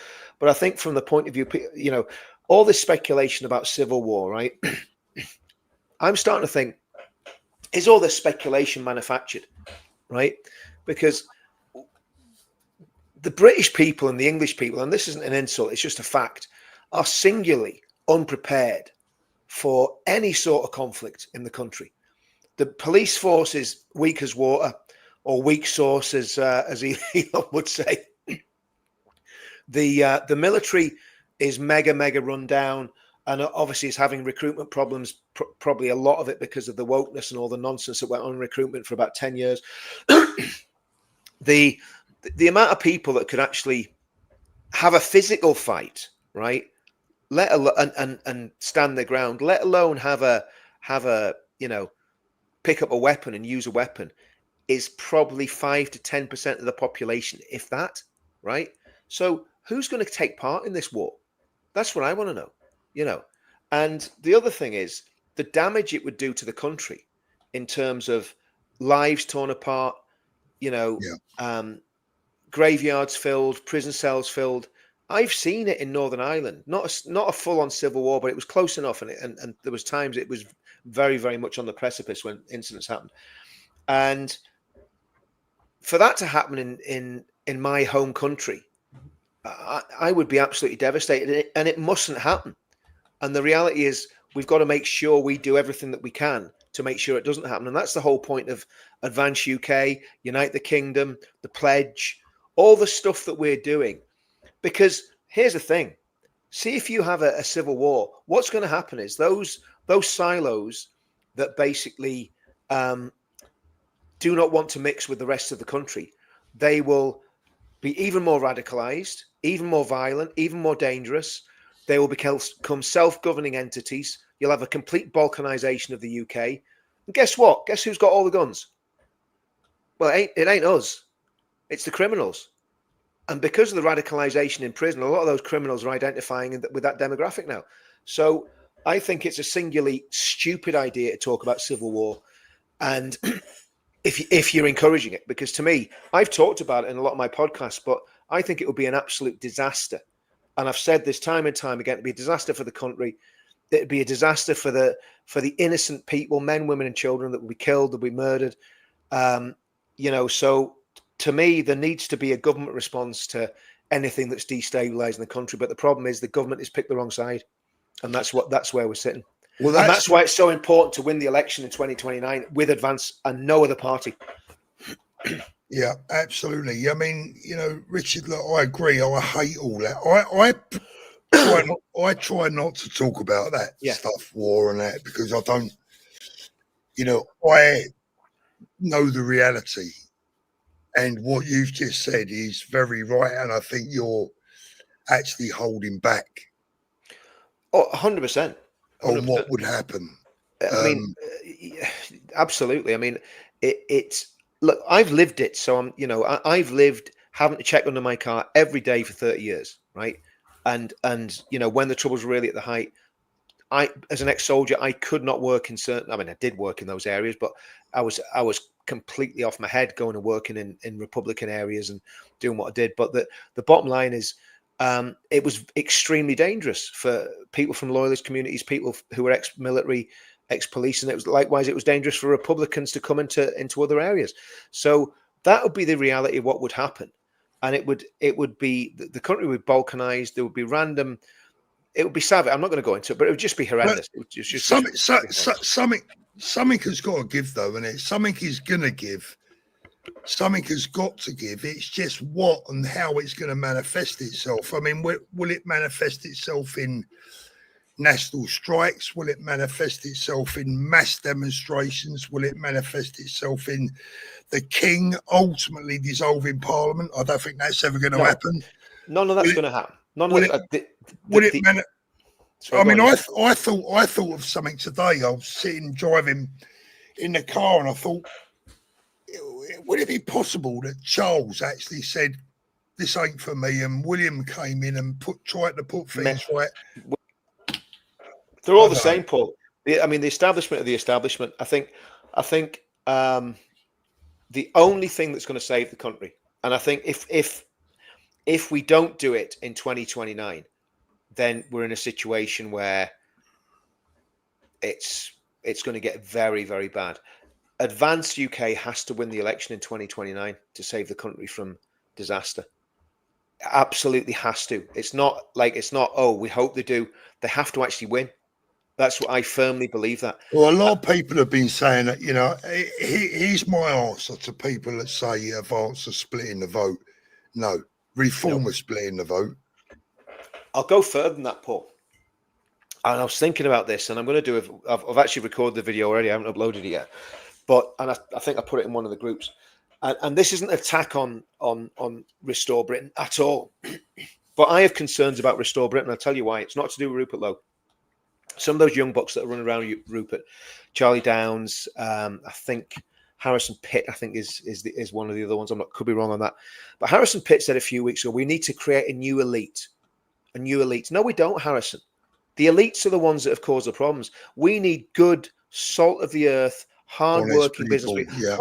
But I think from the point of view, you know, all this speculation about civil war, right? I'm starting to think, is all this speculation manufactured, right? Because the British people and the English people, and this isn't an insult, it's just a fact, are singularly unprepared for any sort of conflict in the country. The police force is weak as water, or weak sauce, as Elon would say. The military is mega run down, and obviously is having recruitment problems, probably a lot of it because of the wokeness and all the nonsense that went on in recruitment for about 10 years. The amount of people that could actually have a physical fight, right, let alone and stand their ground, let alone have a you know, pick up a weapon and use a weapon, is probably 5 to 10% of the population, if that, right? So who's going to take part in this war? That's what I want to know, you know. And the other thing is the damage it would do to the country in terms of lives torn apart, you know, graveyards filled, prison cells filled. I've seen it in Northern Ireland, not a full-on civil war, but it was close enough, and there was times it was very much on the precipice when incidents happened. And for that to happen in my home country, I would be absolutely devastated, and it mustn't happen. And the reality is, we've got to make sure we do everything that we can to make sure it doesn't happen. And that's the whole point of Advance UK, Unite the Kingdom, the Pledge, all the stuff that we're doing. Because here's the thing. See, if you have a civil war, what's going to happen is those silos that basically do not want to mix with the rest of the country, they will be even more radicalized, even more violent, even more dangerous. They will become self-governing entities. You'll have a complete balkanization of the UK. And guess what? Guess who's got all the guns? Well, it ain't us. It's the criminals. And because of the radicalization in prison, a lot of those criminals are identifying with that demographic now. So I think it's a singularly stupid idea to talk about civil war. And if you're encouraging it, because to me, I've talked about it in a lot of my podcasts, but I think it would be an absolute disaster. And I've said this time and time again, it'd be a disaster for the country. It'd be a disaster for the innocent people, men, women, and children that will be killed, that will be murdered. You know, so to me, there needs to be a government response to anything that's destabilizing the country. But the problem is the government has picked the wrong side. And that's where we're sitting. Well, that's why it's so important to win the election in 2029 with Advance and no other party. Yeah, absolutely. I mean, you know, Richard, look, I agree. I hate all that. I try not to talk about that stuff, war and that, because I don't, you know, I know the reality. And what you've just said is very right. And I think you're actually holding back. Oh, 100%. On what would happen. I mean, absolutely. I mean, it's look, I've lived it. So I'm, you know, I've lived having to check under my car every day for 30 years. Right. And, you know, when the troubles were really at the height, as an ex-soldier, I could not work in certain, I mean, I did work in those areas, but I was completely off my head going and working in Republican areas and doing what I did. But the bottom line is, it was extremely dangerous for people from loyalist communities, people who were ex-military, ex-police, and it was dangerous for Republicans to come into other areas. So that would be the reality of what would happen, and it would be the country would be balkanized. There would be random. It would be savage. I'm not going to go into it, but it would just be horrendous. It would just something has got to give, though, and something is going to give. Something has got to give. It's just what and how it's going to manifest itself. I mean, will it manifest itself in national strikes? Will it manifest itself in mass demonstrations? Will it manifest itself in the king ultimately dissolving parliament? I don't think that's ever going to happen. None of that's going to happen. I mean, I thought of something today. I was driving in the car, and I thought, would it be possible that Charles actually said, "This ain't for me," and William came in and tried to put things right? They're all the same, Paul. I mean, the establishment of the establishment. I think the only thing that's going to save the country, and I think if we don't do it in 2029, then we're in a situation where it's going to get very, very bad. Advanced UK has to win the election in 2029 to save the country from disaster. Absolutely has to. It's not, oh, we hope they do. They have to actually win. That's what I firmly believe that. Well, a lot of people have been saying that, here's my answer to people that say advance are splitting the vote. No, Reform are splitting the vote. I'll go further than that, Paul. And I was thinking about this, and I'm going to do it. I've actually recorded the video already. I haven't uploaded it yet. I think I put it in one of the groups. And this isn't an attack on Restore Britain at all. But I have concerns about Restore Britain. I'll tell you why. It's not to do with Rupert Lowe. Some of those young bucks that are running around Rupert, Charlie Downs, I think Harrison Pitt, I think is one of the other ones. Could be wrong on that. But Harrison Pitt said a few weeks ago, we need to create a new elite. A new elite. No, we don't, Harrison. The elites are the ones that have caused the problems. We need good, salt of the earth, hard-working business people. Yeah.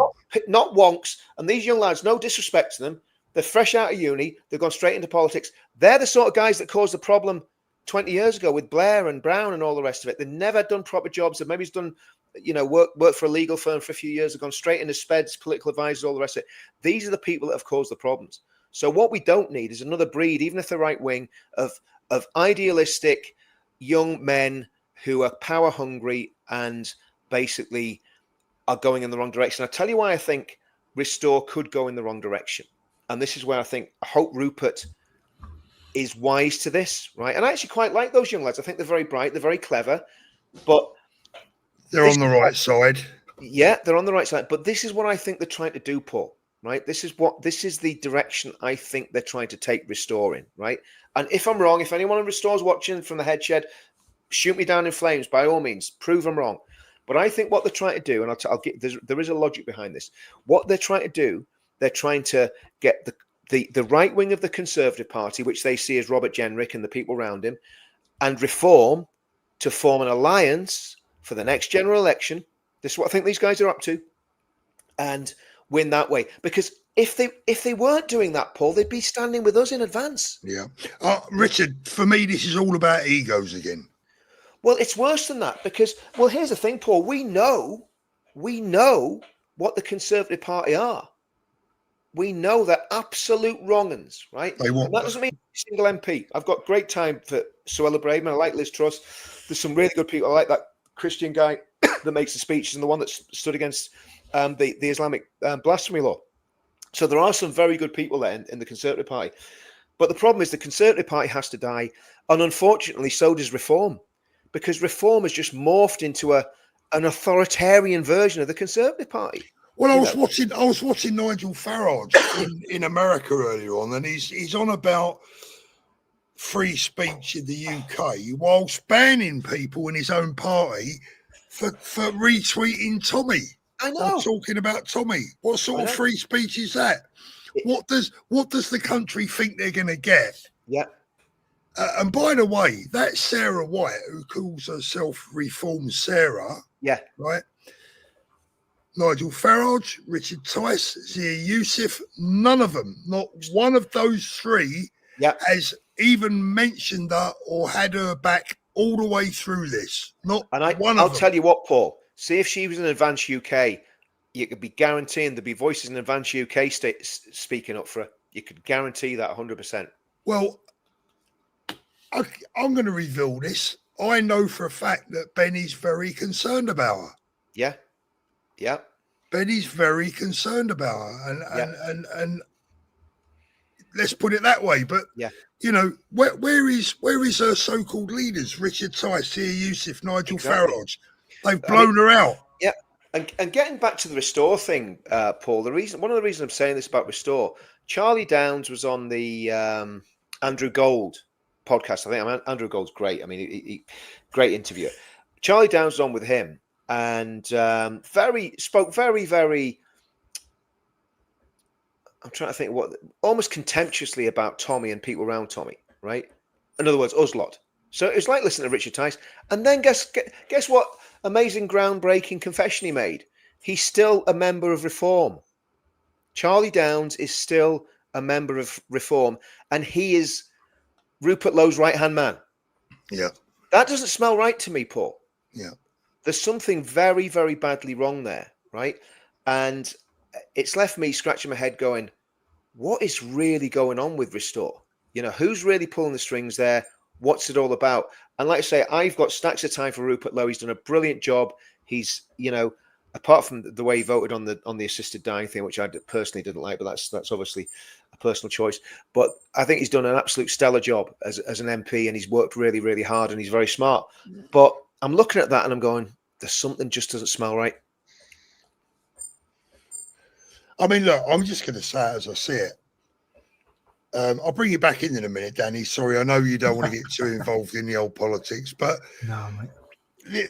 Not wonks. And these young lads, no disrespect to them, they're fresh out of uni. They've gone straight into politics. They're the sort of guys that caused the problem 20 years ago with Blair and Brown and all the rest of it. They've never done proper jobs. They've maybe done, work for a legal firm for a few years. They've gone straight into speds, political advisors, all the rest of it. These are the people that have caused the problems. So what we don't need is another breed, even if they're right wing, of idealistic young men who are power hungry and basically are going in the wrong direction. I'll tell you why I think Restore could go in the wrong direction. And this is where I hope Rupert is wise to this, right? And I actually quite like those young lads. I think they're very bright, they're very clever, but they're on the right side. Yeah, they're on the right side. But this is what I think they're trying to do, Paul, right? This is the direction I think they're trying to take Restore in, right? And if I'm wrong, if anyone in Restore's watching from the head shed, shoot me down in flames, by all means, prove I'm wrong. But I think what they're trying to do, and there is a logic behind this. What they're trying to do, they're trying to get the right wing of the Conservative Party, which they see as Robert Jenrick and the people around him, and Reform to form an alliance for the next general election. This is what I think these guys are up to, and win that way. Because if they weren't doing that, Paul, they'd be standing with us in advance. Yeah. Richard, for me, this is all about egos again. Well, it's worse than that because, here's the thing, Paul. We know what the Conservative Party are. We know they're absolute wrong-uns, right? They want that doesn't mean single MP. I've got great time for Suella Braverman. I like Liz Truss. There's some really good people. I like that Christian guy that makes the speeches and the one that stood against the Islamic blasphemy law. So there are some very good people there in the Conservative Party. But the problem is the Conservative Party has to die. And unfortunately, so does Reform. Because Reform has just morphed into an authoritarian version of the Conservative Party. Well, I was watching Nigel Farage in America earlier on, and he's on about free speech in the UK whilst banning people in his own party for retweeting Tommy. I know. Or talking about Tommy. What sort of free speech is that? What does the country think they're going to get? Yeah. And by the way, that Sarah White, who calls herself Reform Sarah, yeah, right? Nigel Farage, Richard Tice, Zia Youssef, none of them, not one of those three, has even mentioned her or had her back all the way through this. Not one of them. I'll tell you what, Paul. See, if she was in Advance UK, you could be guaranteeing there'd be voices in Advance UK speaking up for her. You could guarantee that 100%. Well, I'm going to reveal this. I know for a fact that Benny's very concerned about her. Yeah. Yeah. Benny's very concerned about her. And let's put it that way. But, where is her so-called leaders? Richard Tice, Zia Youssef, Nigel Farage. They've blown her out. Yeah. And getting back to the Restore thing, Paul, one of the reasons I'm saying this about Restore, Charlie Downs was on the Andrew Gold podcast. I think Andrew Gold's great. I mean, he great interviewer. Charlie Downs was on with him, and spoke very, very. I'm trying to think almost contemptuously about Tommy and people around Tommy, right? In other words, us lot. So it's like listening to Richard Tice. And then guess what amazing groundbreaking confession he made? He's still a member of Reform. Charlie Downs is still a member of Reform, and he is Rupert Lowe's right-hand man. Yeah. That doesn't smell right to me, Paul. Yeah. There's something very, very badly wrong there, right? And it's left me scratching my head going, what is really going on with Restore? Who's really pulling the strings there? What's it all about? And like I say, I've got stacks of time for Rupert Lowe. He's done a brilliant job. He's, apart from the way he voted on the assisted dying thing, which I personally didn't like, but that's obviously a personal choice. But I think he's done an absolute stellar job as an MP, and he's worked really, really hard, and he's very smart. But I'm looking at that and I'm going, there's something just doesn't smell right. I mean, look, I'm just going to say it as I see it. I'll bring you back in a minute, Danny. Sorry, I know you don't want to get too involved in the old politics, but no, mate.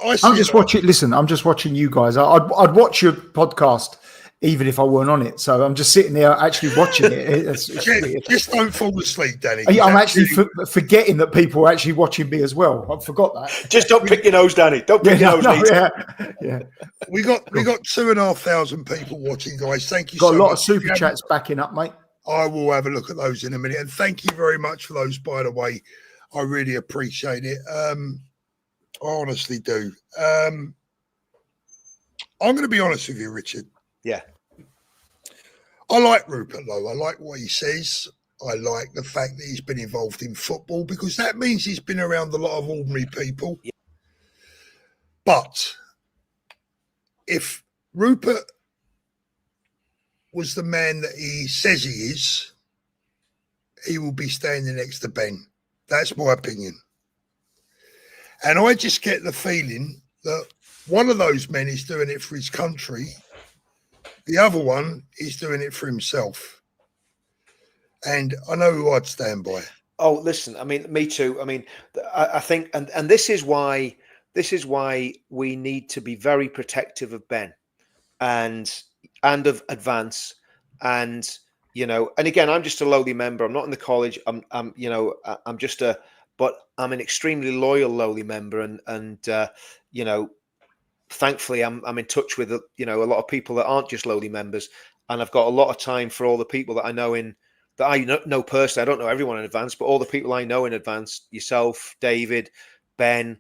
I'm just watching. Listen, I'm just watching you guys. I'd watch your podcast even if I weren't on it. So I'm just sitting there actually watching it. Just don't fall asleep, Danny. I'm actually forgetting that people are actually watching me as well. I forgot that. Just don't pick your nose, Danny. Don't pick your nose. Yeah. We got 2,500 people watching, guys. Thank you. Got a lot of super chats backing up, mate. I will have a look at those in a minute. And thank you very much for those, by the way. I really appreciate it. I honestly do. I'm going to be honest with you, Richard. Yeah. I like Rupert Lowe. I like what he says. I like the fact that he's been involved in football, because that means he's been around a lot of ordinary people. Yeah. But if Rupert was the man that he says he is, he will be standing next to Ben. That's my opinion. And I just get the feeling that one of those men is doing it for his country. The other one is doing it for himself. And I know who I'd stand by. Oh, listen, I mean, me too. I mean, I think, and this is why we need to be very protective of Ben and of Advance. And, and again, I'm just a lowly member. I'm not in the college. I'm but I'm an extremely loyal lowly member. And thankfully I'm in touch with, a lot of people that aren't just lowly members. And I've got a lot of time for all the people that I know that I know personally. I don't know everyone in Advance, but all the people I know in Advance, yourself, David, Ben,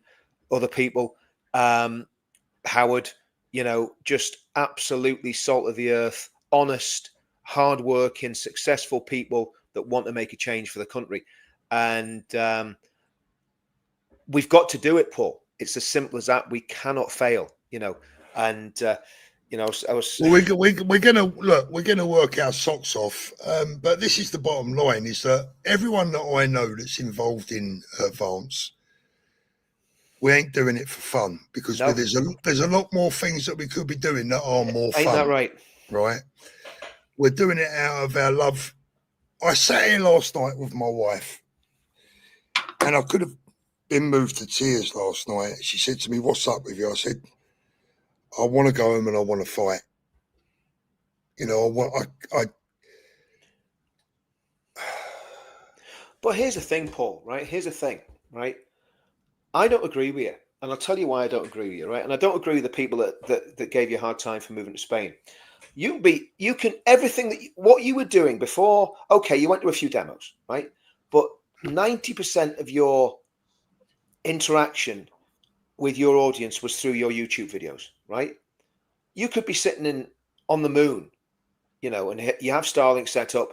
other people, Howard, just absolutely salt of the earth, honest, hardworking, successful people that want to make a change for the country. And we've got to do it, Paul. It's as simple as that. We cannot fail, and we're gonna work our socks off. But this is the bottom line: is that everyone that I know that's involved in Advance, we ain't doing it for fun, because there's a lot more things that we could be doing that are more fun. Ain't that right? Right. We're doing it out of our love. I sat here last night with my wife, and I could have been moved to tears last night. She said to me, "What's up with you?" I said, "I want to go home and I want to fight. But here's the thing, Paul, right? Here's the thing, right? I don't agree with you. And I'll tell you why I don't agree with you, right? And I don't agree with the people that gave you a hard time for moving to Spain. What you were doing before, okay, you went to a few demos, right? But 90% of your interaction with your audience was through your YouTube videos, right? You could be sitting on the moon, and you have Starlink set up.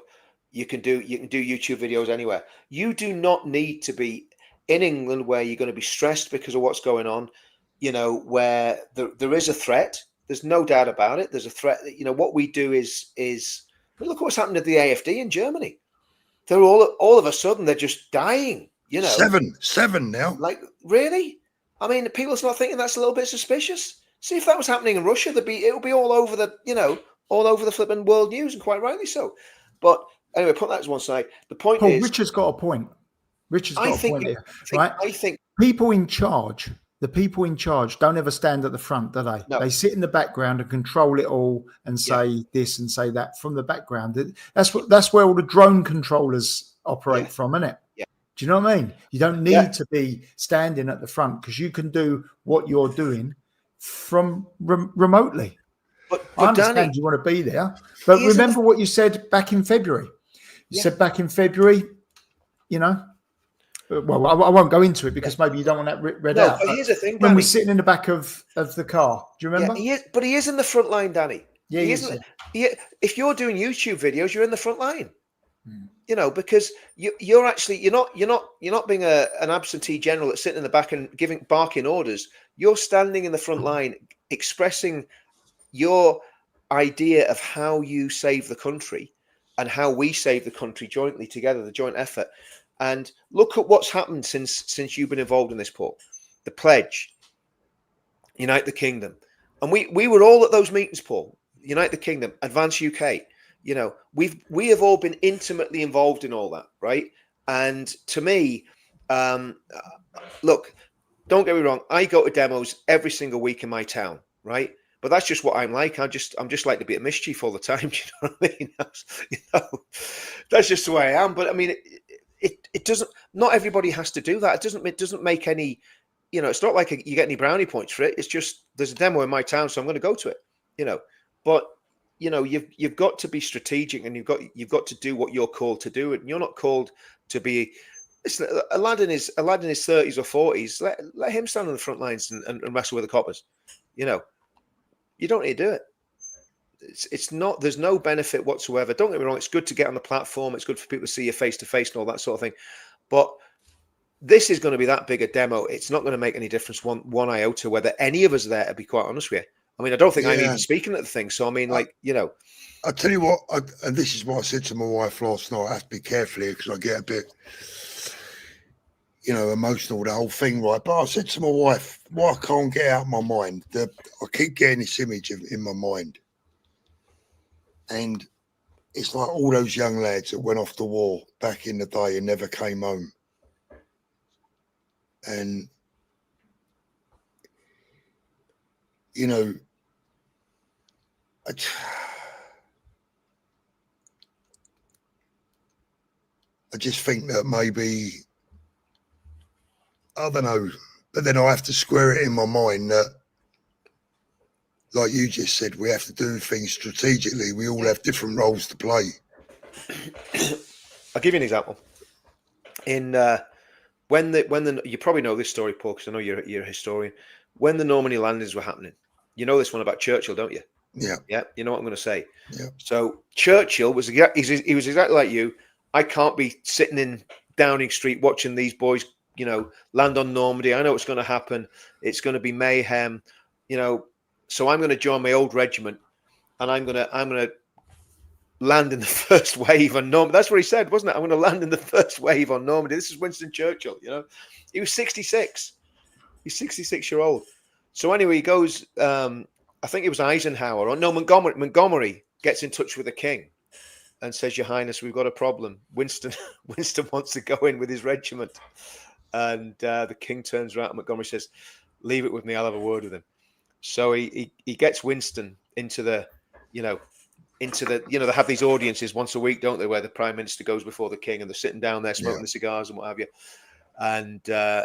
You can do YouTube videos anywhere. You do not need to be in England where you're going to be stressed because of what's going on, where there is a threat. There's no doubt about it. There's a threat. What we do is look at what's happened to the AFD in Germany. They're all of a sudden they're just dying. Seven now. Like, really? I mean, people's not thinking that's a little bit suspicious. See, if that was happening in Russia, it would be all over the flipping world news, and quite rightly so. But Anyway, put that to one side. The point Paul, is, Richard's got a point. Richard's got a point here, right? I think people in charge, the people in charge, don't ever stand at the front, do they? No. They sit in the background and control it all and say this and say that from the background. That's where all the drone controllers operate from, isn't it? Yeah. Do you know what I mean? You don't need to be standing at the front because you can do what you're doing from remotely. But I understand Danny, you want to be there, but remember what you said back in February. You said back in February, you know. Well, I won't go into it because maybe you don't want that read out. But here's the thing, Danny. When we're sitting in the back of the car, do you remember? Yeah, he is in the front line, Danny. Yeah, he isn't. If you're doing YouTube videos, you're in the front line. You know, because you're not being an absentee general that's sitting in the back and barking orders. You're standing in the front line, expressing your idea of how you save the country and how we save the country jointly together, the joint effort. And look at what's happened since you've been involved in this, Paul. The pledge, Unite the Kingdom, and we were all at those meetings, Paul. Unite the Kingdom, Advance UK. You know, we have all been intimately involved in all that, right? And to me, look, don't get me wrong. I go to demos every single week in my town, right? But that's just what I'm like. I'm just like to be a mischief all the time. You know what I mean? That's just the way I am. But I mean, it doesn't. Not everybody has to do that. It doesn't make any. You know, it's not like you get any brownie points for it. It's just there's a demo in my town, so I'm going to go to it. You know, but you know, you've got to be strategic, and you've got to do what you're called to do, and you're not called to be. Listen, a lad in his 30s or 40s. Let him stand on the front lines and wrestle with the coppers. You know, you don't need to do it. It's not. There's no benefit whatsoever. Don't get me wrong. It's good to get on the platform. It's good for people to see you face to face and all that sort of thing. But this is going to be that big a demo. It's not going to make any difference one iota whether any of us are there. To be quite honest with you. I mean, I don't think I'm even speaking at the thing. So, I mean, like, you know. I'll tell you what, and this is what I said to my wife last night. I have to be careful here because I get a bit, you know, emotional, the whole thing, right? But I said to my wife, I can't get out of my mind. I keep getting this image in my mind. And it's like all those young lads that went off to war back in the day and never came home. And, you know, I just think that maybe, I don't know, but then I have to square it in my mind that, like you just said, we have to do things strategically. We all have different roles to play. I'll give you an example. In when the you probably know this story, Paul, because I know you're a historian. When the Normandy landings were happening, you know this one about Churchill, don't you? Yeah. Yeah. You know what I'm going to say. Yeah. So Churchill was exactly like you. I can't be sitting in Downing Street watching these boys, you know, land on Normandy. I know what's going to happen. It's going to be mayhem, you know. So I'm going to join my old regiment, and I'm going to land in the first wave on Normandy. That's what he said, wasn't it? I'm going to land in the first wave on Normandy. This is Winston Churchill. You know, he was 66. He's 66-year-old. So anyway, he goes. I think it was Eisenhower or no Montgomery. Montgomery gets in touch with the king and says, "Your Highness, we've got a problem. Winston wants to go in with his regiment." And the king turns around and Montgomery says, "Leave it with me. I'll have a word with him." So he gets Winston into the, you know, they have these audiences once a week, don't they, where the prime minister goes before the king and they're sitting down there smoking the cigars and what have you. And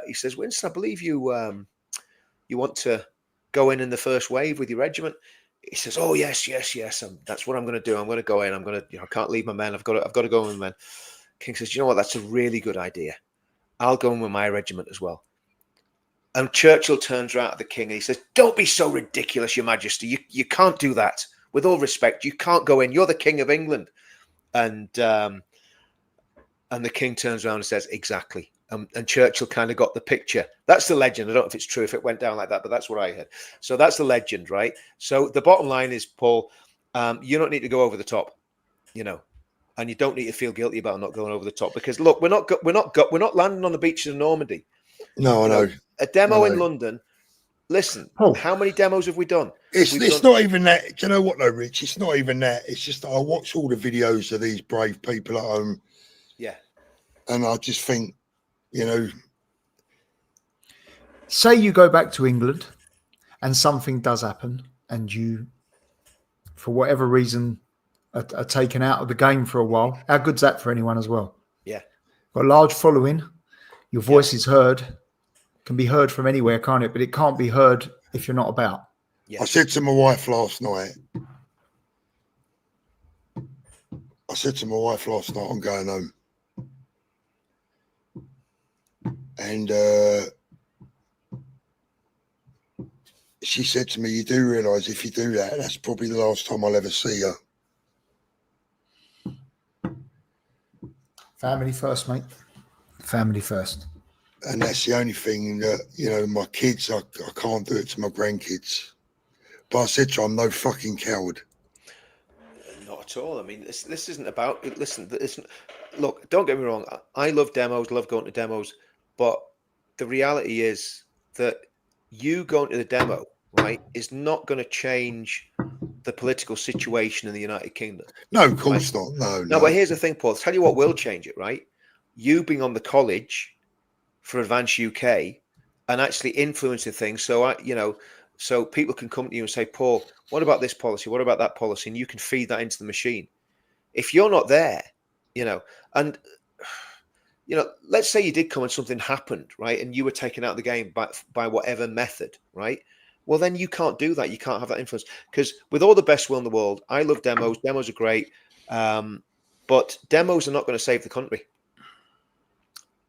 he says, "Winston, I believe you want to go in the first wave with your regiment." He says, "Oh yes. That's what I'm going to do. I'm going to go in. I'm going to, I can't leave my men. I've got to go in with my men." King says, "You know what? That's a really good idea. I'll go in with my regiment as well." And Churchill turns around to the king and he says, "Don't be so ridiculous, Your Majesty. You can't do that. With all respect, you can't go in. You're the King of England." And the king turns around and says, "Exactly." And Churchill kind of got the picture. That's the legend. I don't know if it's true, if it went down like that, but that's what I heard. So that's the legend, right? So the bottom line is, Paul, you don't need to go over the top, you know, and you don't need to feel guilty about not going over the top because look, we're not landing on the beaches of Normandy. No, I know. A demo in London, Listen, Paul, how many demos have we done? It's not even that. Do you know what, though, Rich? It's not even that. It's just that I watch all the videos of these brave people at home. Yeah. And I just think, you know. Say you go back to England and something does happen and you, for whatever reason, are taken out of the game for a while. How good's that for anyone as well? Yeah. Got a large following. Your voice is heard. Can be heard from anywhere, can't it? But it can't be heard if you're not about. Yeah. I said to my wife last night, I'm going home. And she said to me, you do realise if you do that, that's probably the last time I'll ever see you. Family first, mate. Family first. And that's the only thing that, you know, my kids, I can't do it to my grandkids. But I said to her, I'm no fucking coward. Not at all. I mean, this isn't about, listen, look, don't get me wrong. I love demos, love going to demos. But the reality is that you going to the demo, right, is not going to change the political situation in the United Kingdom. No, of course not. No. But here's the thing, Paul. I'll tell you what will change it, right? You being on the college for Advance UK and actually influencing things. So, so people can come to you and say, Paul, what about this policy? What about that policy? And you can feed that into the machine. If you're not there, and let's say you did come and something happened, right? And you were taken out of the game by whatever method, right? Well, then you can't do that. You can't have that influence. Because with all the best will in the world, I love demos. Demos are great. But demos are not going to save the country.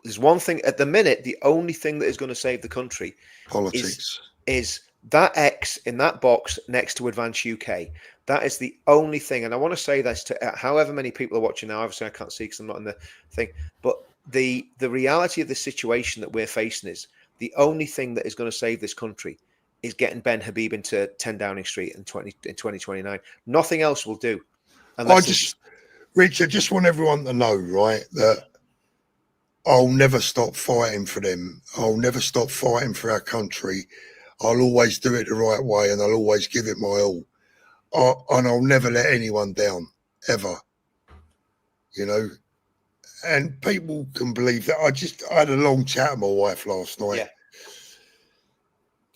There's one thing at the minute, the only thing that is going to save the country politics is that X in that box next to Advance UK. That is the only thing. And I want to say this to however many people are watching now. Obviously, I can't see because I'm not in the thing. But the reality of the situation that we're facing is the only thing that is going to save this country is getting Ben Habib into 10 Downing Street in 2029. Nothing else will do. Rich, I just want everyone to know, right, that I'll never stop fighting for them. I'll never stop fighting for our country. I'll always do it the right way and I'll always give it my all. And I'll never let anyone down, ever. And people can believe that. I had a long chat with my wife last night.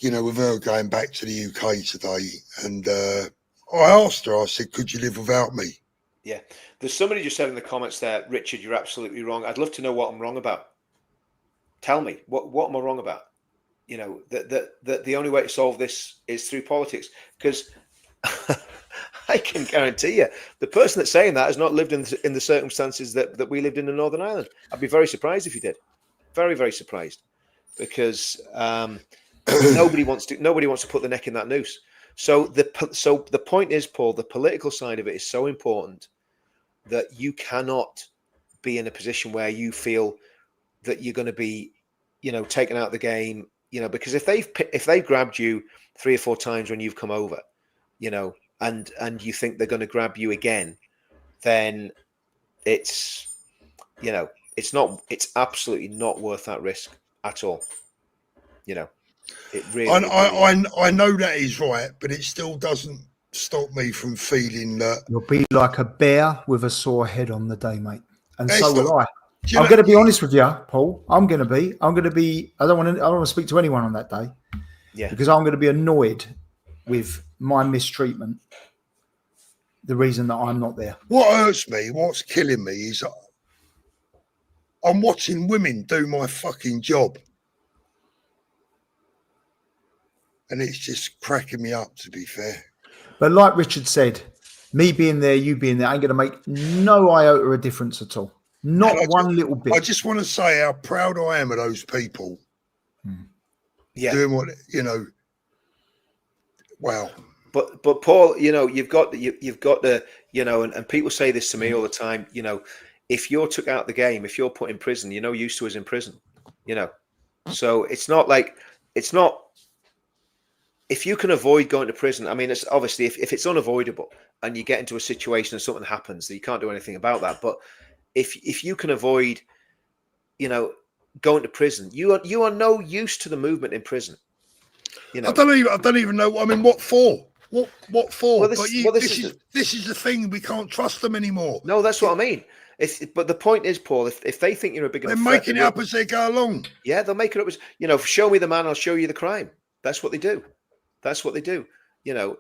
Yeah. With her going back to the UK today. And I asked her, I said, could you live without me? Yeah. There's somebody just said in the comments there, Richard, you're absolutely wrong. I'd love to know what I'm wrong about. Tell me, what am I wrong about? That the only way to solve this is through politics. Because I can guarantee you, the person that's saying that has not lived in the circumstances that we lived in Northern Ireland. I'd be very surprised if you did. Very, very surprised. Because nobody wants to put the neck in that noose. So the point is, Paul, the political side of it is so important that you cannot be in a position where you feel that you're going to be, taken out of the game, because if they've grabbed you 3 or 4 times when you've come over, and you think they're going to grab you again, then it's absolutely not worth that risk at all. It really. I know that is right, but it still doesn't stop me from feeling that you'll be like a bear with a sore head on the day, mate. And so will I. I'm going to be honest with you, Paul. I'm going to be. I don't want to speak to anyone on that day. Yeah. Because I'm going to be annoyed with my mistreatment. The reason that I'm not there. What hurts me, what's killing me is I'm watching women do my fucking job. And it's just cracking me up, to be fair. But like Richard said, me being there, you being there, ain't going to make no iota of difference at all. Not one little bit. I just want to say how proud I am of those people. Yeah. Doing what, wow. But Paul, you've got the, and people say this to me all the time, if you're took out the game, if you're put in prison, used to is in prison, So it's not, if you can avoid going to prison, I mean, it's obviously if it's unavoidable and you get into a situation and something happens, that you can't do anything about that. But if you can avoid, going to prison, you are no use to the movement in prison. You know, I don't even know. I mean, what for? What for? Well, this is the thing. We can't trust them anymore. No, that's what I mean. But the point is, Paul, if they think you're a big enough they're threat, making it up as they go along. Yeah, they'll make it up as, you know, show me the man, I'll show you the crime. That's what they do. That's what they do. You know,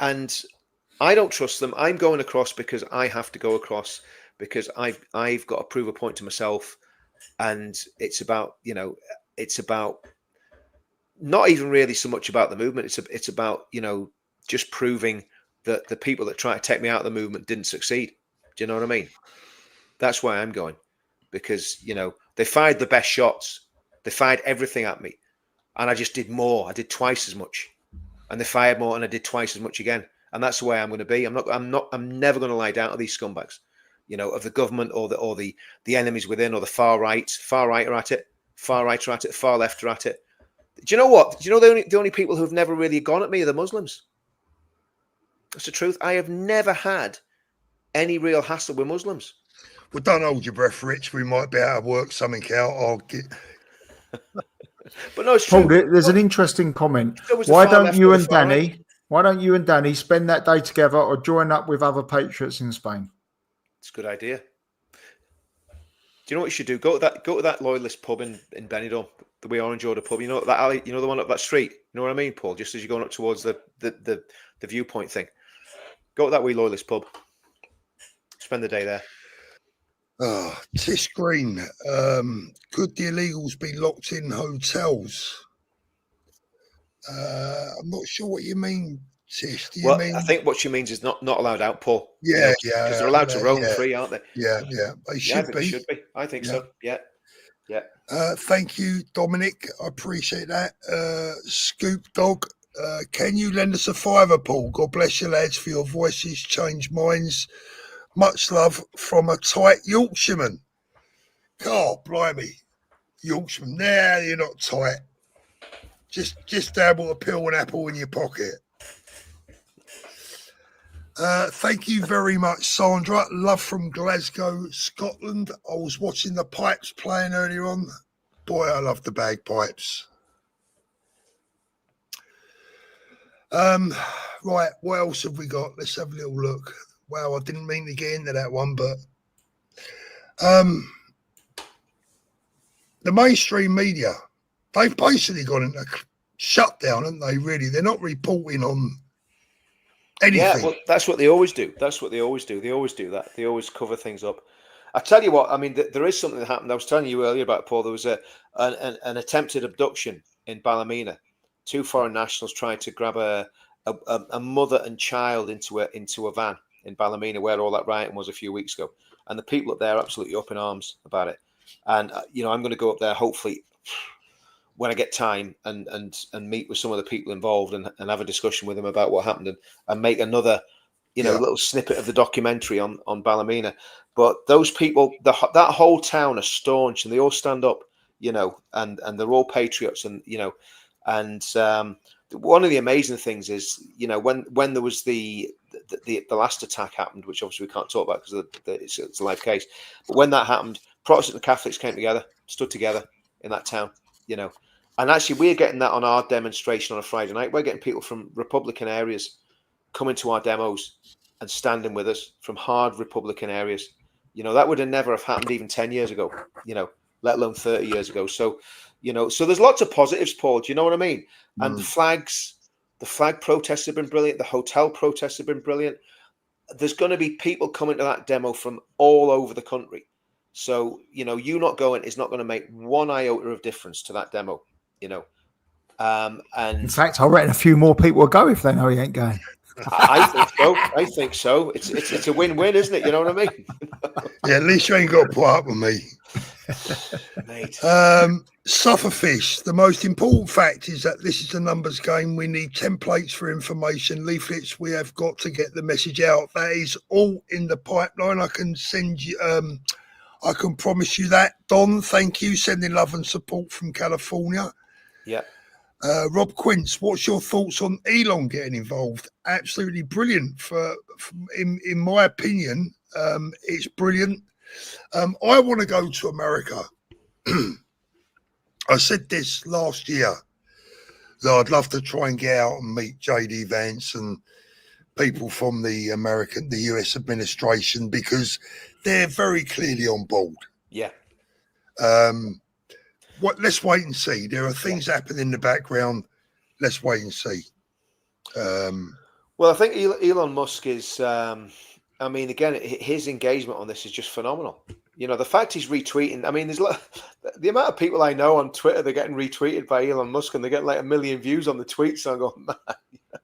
and I don't trust them. I'm going across because I have to go across because I've got to prove a point to myself, and it's about, you know, it's about not even really so much about the movement. It's about, you know, just proving that the people that try to take me out of the movement didn't succeed. Do you know what I mean? That's why I'm going, because, you know, they fired the best shots. They fired everything at me, and I just did more. I did twice as much, and they fired more, and I did twice as much again. And that's the way I'm going to be. I'm never going to lie down to these scumbags, you know, of the government or the enemies within, or the far right. Far right are at it. Far right are at it. Far left are at it. Do you know what? Do you know the only people who've never really gone at me are the Muslims? That's the truth. I have never had any real hassle with Muslims. Well, don't hold your breath, Rich. We might be able to work something out. I'll get. But no, it's true. Paul, there's an interesting comment. Why don't you and Danny spend that day together or join up with other patriots in Spain? It's a good idea. Do you know what you should do? Go to that loyalist pub in Benidorm, the Wee Orange Order pub. You know that alley, you know, the one up that street. You know what I mean, Paul? Just as you're going up towards the viewpoint thing. Go to that wee loyalist pub. Spend the day there. Oh, Tish Green. Could the illegals be locked in hotels? I'm not sure what you mean, Tish. Do you mean? I think what she means is not allowed out, Paul. Yeah, because they're allowed to roam free, aren't they? Yeah. They should be. Should be. I think so. Yeah. Thank you, Dominic. I appreciate that. Scoop Dog. Can you lend us a fiver, Paul? God bless you, lads, for your voices. Change minds. Much love from a tight Yorkshireman. God, blimey. Yorkshireman. Nah, you're not tight. Just dabble a pill and apple in your pocket. Thank you very much, Sandra. Love from Glasgow, Scotland. I was watching the pipes playing earlier on. Boy, I love the bagpipes. Right, what else have we got? Let's have a little look. Wow, I didn't mean to get into that one, but the mainstream media, they've basically gone into shutdown, haven't they? Really, they're not reporting on anything. Yeah, well, that's what they always do. They always do that. They always cover things up. I tell you what, I mean, there is something that happened. I was telling you earlier about, Paul. There was an attempted abduction in Ballymena. 2 foreign nationals tried to grab a mother and child into a van in Ballymena, where all that rioting was a few weeks ago, and the people up there are absolutely up in arms about it. And you know, I'm going to go up there hopefully when I get time and meet with some of the people involved and have a discussion with them about what happened and make another, you know, little snippet of the documentary on Ballymena. But those people, that whole town are staunch and they all stand up, you know, and they're all patriots, and you know, and one of the amazing things is, you know, when there was the last attack happened, which obviously we can't talk about because it's a live case, but when that happened, Protestant and Catholics came together, stood together in that town, you know, and actually we're getting that on our demonstration on a Friday night. We're getting people from Republican areas coming to our demos and standing with us from hard Republican areas. You know, that would have never have happened even 10 years ago, you know, let alone 30 years ago. So, you know, so there's lots of positives, Paul. Do you know what I mean? And the flag protests have been brilliant. The hotel protests have been brilliant. There's going to be people coming to that demo from all over the country. So, you know, you not going is not going to make one iota of difference to that demo, you know. And in fact, I reckon a few more people will go if they know he ain't going. I think so. It's a win-win, isn't it? You know what I mean? Yeah, at least you ain't got to put up with me. Mate. Sufferfish. The most important fact is that this is a numbers game. We need templates for information, leaflets. We have got to get the message out. That is all in the pipeline. I can send you. I can promise you that. Don, thank you. Sending love and support from California. Yeah. Rob Quince, what's your thoughts on Elon getting involved? Absolutely brilliant. In my opinion, it's brilliant. I want to go to America. I said this last year. So I'd love to try and get out and meet JD Vance and people from the US administration, because they're very clearly on board. Yeah. Let's wait and see. There are things happening in the background. Let's wait and see. Well, I think Elon Musk is. I mean, again, his engagement on this is just phenomenal. You know, the fact he's retweeting. I mean, there's the amount of people I know on Twitter, they're getting retweeted by Elon Musk, and they get like 1 million views on the tweets. So I go, man. You know.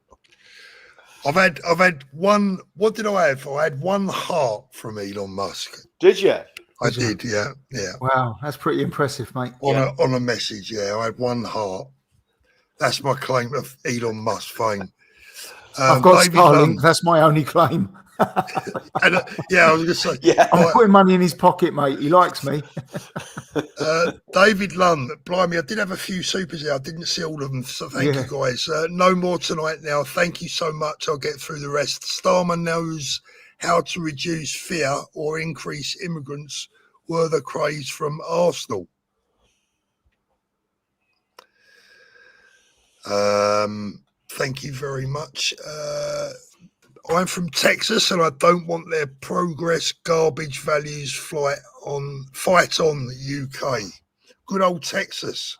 I've had one. What did I have? I had 1 heart from Elon Musk. Did you? I did. Yeah. Wow, that's pretty impressive, mate. On a message, I had 1 heart. That's my claim of Elon Musk fame. I've got Starlink. That's my only claim. And, I was going to say, I'm putting money in his pocket, mate. He likes me. David Lund, blimey, I did have a few supers here. I didn't see all of them, so thank you guys. No more tonight now. Thank you so much. I'll get through the rest. Starmer knows how to reduce fear or increase immigrants. Were the craze from Arsenal. Thank you very much. I'm from Texas, and I don't want their progress, garbage values fight on the UK. Good old Texas,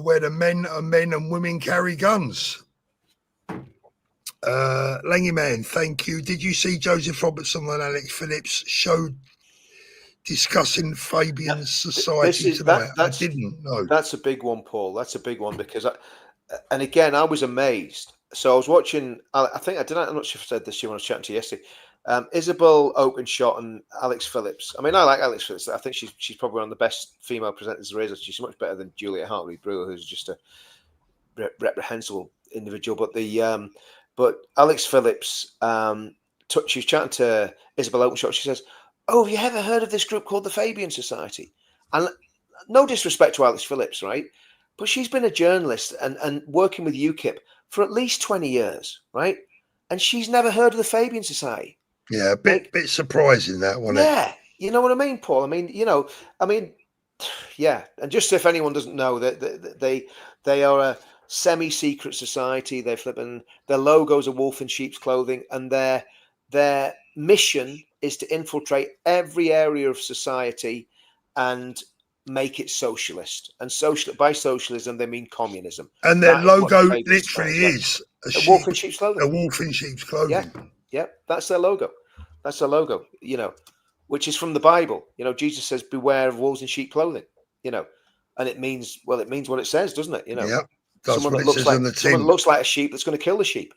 where the men are men and women carry guns. Langy Man, thank you. Did you see Joseph Robertson and Alex Phillips show discussing Fabian's society tonight? I didn't know. That's a big one, Paul. That's a big one, because and again, I was amazed. So I was watching, I'm not sure if I said this to you when I was chatting to you yesterday, Isabel Oakeshott and Alex Phillips. I mean, I like Alex Phillips. I think she's probably one of the best female presenters there is. She's much better than Juliet Hartley-Brewer, who's just a reprehensible individual. But Alex Phillips, she was chatting to Isabel Oakeshott. She says, "Oh, have you ever heard of this group called the Fabian Society?" And no disrespect to Alex Phillips, right? But she's been a journalist and working with UKIP for at least 20 years, right? And she's never heard of the Fabian Society. Yeah, a bit surprising that one. Yeah, you know what I mean, Paul? I mean, yeah. And just if anyone doesn't know, that they are a semi-secret society. They're flipping. Their logo's a wolf in sheep's clothing, and their mission is to infiltrate every area of society and make it socialist. And by socialism, they mean communism. And their logo literally is a wolf in sheep's clothing. A wolf in sheep's clothing. Yeah, that's their logo. That's their logo, which is from the Bible. Jesus says, "Beware of wolves in sheep clothing," and it means what it says, doesn't it? Yeah, someone that looks like a sheep that's going to kill the sheep,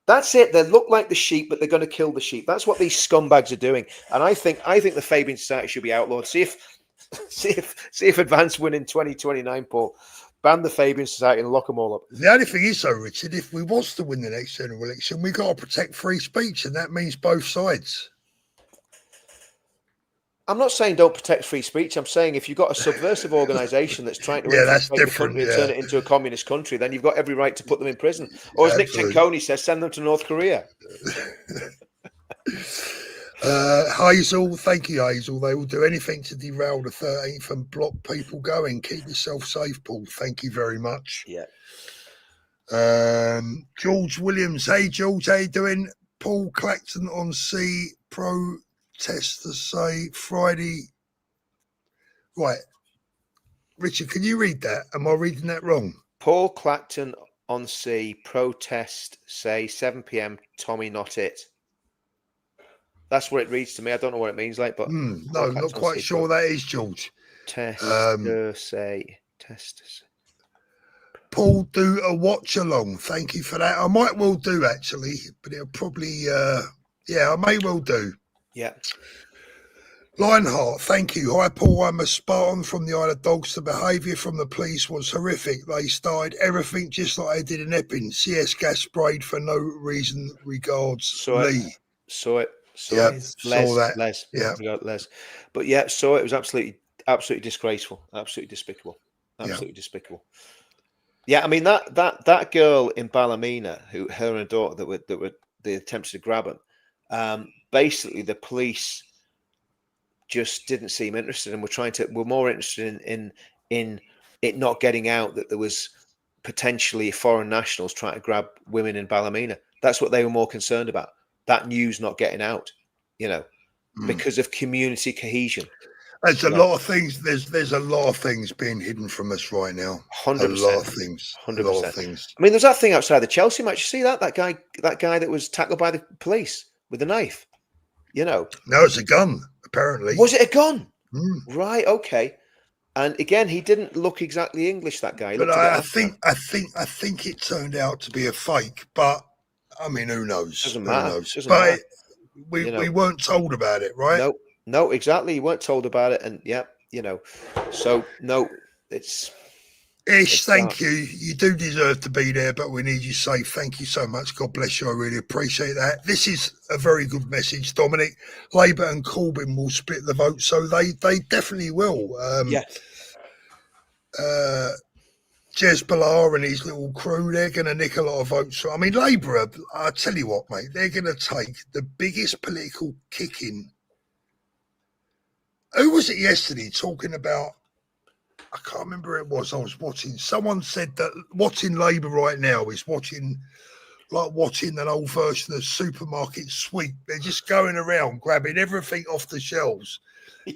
That's it. They look like the sheep, but they're going to kill the sheep. That's what these scumbags are doing. And I think the Fabian Society should be outlawed. See if Advance win in 2029, Paul. Ban the Fabian Society and lock them all up. The only thing is, though, Richard, if we was to win the next general election, we got to protect free speech, and that means both sides. I'm not saying don't protect free speech. I'm saying if you've got a subversive organisation that's trying to infiltrate the country and turn it into a communist country, then you've got every right to put them in prison. Or as Nick Ciccone says, send them to North Korea. Hazel, thank you, Hazel. They will do anything to derail the 13th and block people going. Keep yourself safe, Paul. Thank you very much. Yeah. George Williams. Hey, George, how you doing? Paul Clacton on C. Protesters say Friday. Right. Richard, can you read that? Am I reading that wrong? Paul Clacton on C. Protest say 7 p.m. Tommy not it. That's what it reads to me. I don't know what it means, but no, not quite sure that is, George. Tester. Paul, do a watch along. Thank you for that. I might well do actually, but it'll probably, I may well do. Yeah. Lionheart, thank you. Hi, Paul. I'm a Spartan from the Isle of Dogs. The behaviour from the police was horrific. They started everything just like they did in Epping. CS gas sprayed for no reason. Regards, Lee. Saw it. Les. Les. But yeah, so it was absolutely disgraceful, absolutely despicable. Yeah, I mean that girl in Ballymena, her and her daughter that were they attempted to grab him. Basically, the police just didn't seem interested, and were more interested in it not getting out that there was potentially foreign nationals trying to grab women in Ballymena. That's what they were more concerned about. That news not getting out, because of community cohesion. There's a lot of things. There's a lot of things being hidden from us right now. 100%. A lot of things. 100%. A lot of things. I mean, there's that thing outside the Chelsea match. You see that guy that was tackled by the police with a knife. No, it's a gun. Apparently, was it a gun? Right. Okay. And again, he didn't look exactly English. That guy. But I think it turned out to be a fake. But I mean, who knows? Doesn't matter. Who knows? Doesn't but matter. We weren't told about it, right? No, exactly. You weren't told about it, and so no, it's Ish, thank you. You do deserve to be there, but we need you safe. Thank you so much. God bless you. I really appreciate that. This is a very good message, Dominic. Labour and Corbyn will split the vote, so they definitely will. Jez Ballar and his little crew, they're going to nick a lot of votes. I mean, Labour, I tell you what, mate, they're going to take the biggest political kicking. Who was it yesterday talking about? I can't remember who it was. I was watching. Someone said that watching Labour right now is watching an old version of Supermarket Sweep. They're just going around grabbing everything off the shelves,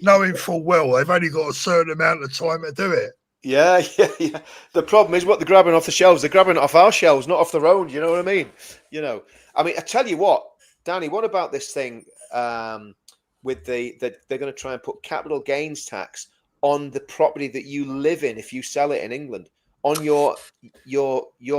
knowing full well they've only got a certain amount of time to do it. Yeah. The problem is what they're grabbing off the shelves. They're grabbing it off our shelves, not off their own. You know what I mean? I tell you what, Danny, what about this thing with that they're going to try and put capital gains tax on the property that you live in if you sell it in England on your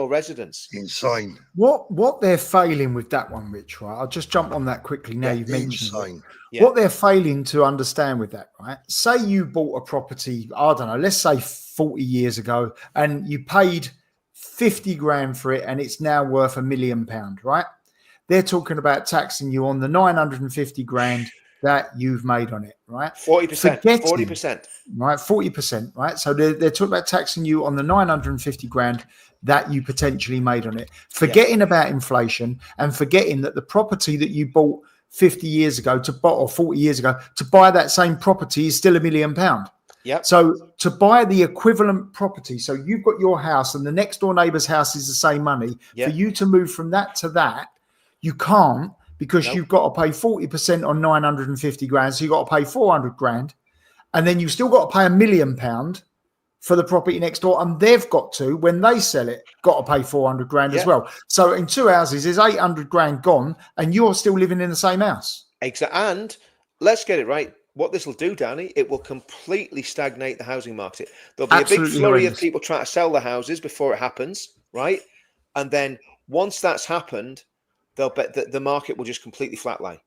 residence? Insane. What they're failing with that one, Rich, right? I'll just jump on that quickly now you've mentioned it. Yeah. What they're failing to understand with that, right? Say you bought a property, I don't know, let's say 40 years ago, and you paid 50 grand for it and it's now worth £1 million, right? They're talking about taxing you on the 950 grand that you've made on it, right? 40%. 40%. Right, 40%, right? So they're talking about taxing you on the 950 grand that you potentially made on it, forgetting about inflation and forgetting that the property that you bought 50 years ago or 40 years ago to buy that same property is still £1 million. Yeah. So to buy the equivalent property, so you've got your house and the next door neighbour's house is the same money. For you to move from that to that, you can't, because you've got to pay 40% on 950 grand. So you've got to pay 400 grand. And then you've still got to pay £1 million for the property next door. And they've got to, when they sell it, got to pay 400 grand as well. So in two houses, there's 800 grand gone and you're still living in the same house. Exactly. And let's get it right. What this will do, Danny, it will completely stagnate the housing market. There'll be a big flurry of people trying to sell the houses before it happens, right? And then once that's happened, they'll bet that the market will just completely flatline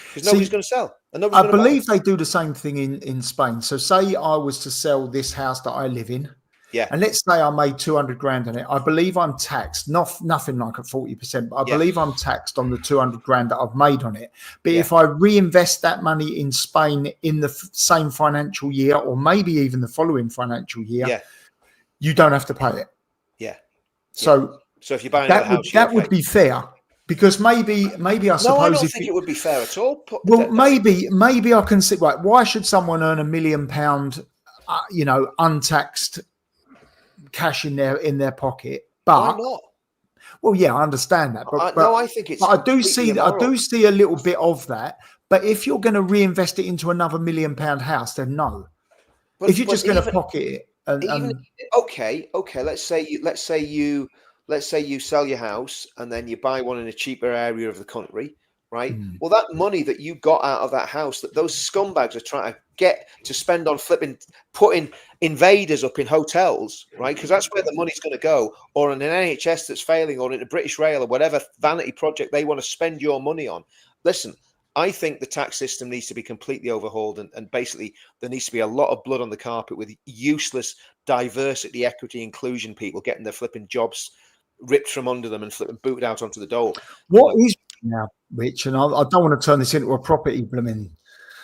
because nobody's going to sell. And I believe they do the same thing in Spain. So say I was to sell this house that I live in, and let's say I made 200 grand on it. I believe I'm taxed, nothing like at 40%, but I believe I'm taxed on the 200 grand that I've made on it. But if I reinvest that money in Spain in the same financial year, or maybe even the following financial year, you don't have to pay it. Yeah. So if you buy another house, that would be fair. Because maybe I suppose I don't think it would be fair at all. Well, maybe I can see, right, why should someone earn £1 million, untaxed cash in their pocket? But why not? Well, yeah, I understand that. But I think it's. I do see a little bit of that. But if you're going to reinvest it into another £1 million house, then no. If you're just going to pocket it, okay. Let's say you sell your house and then you buy one in a cheaper area of the country, right? Well, that money that you got out of that house, that those scumbags are trying to get to spend on putting invaders up in hotels, right? Because that's where the money's going to go, or in an NHS that's failing, or in a British Rail, or whatever vanity project they want to spend your money on. Listen, I think the tax system needs to be completely overhauled, and basically there needs to be a lot of blood on the carpet with useless diversity, equity, inclusion people getting their flipping jobs ripped from under them and flipping booted out onto the dole. What is now, Rich? And I don't want to turn this into a property blooming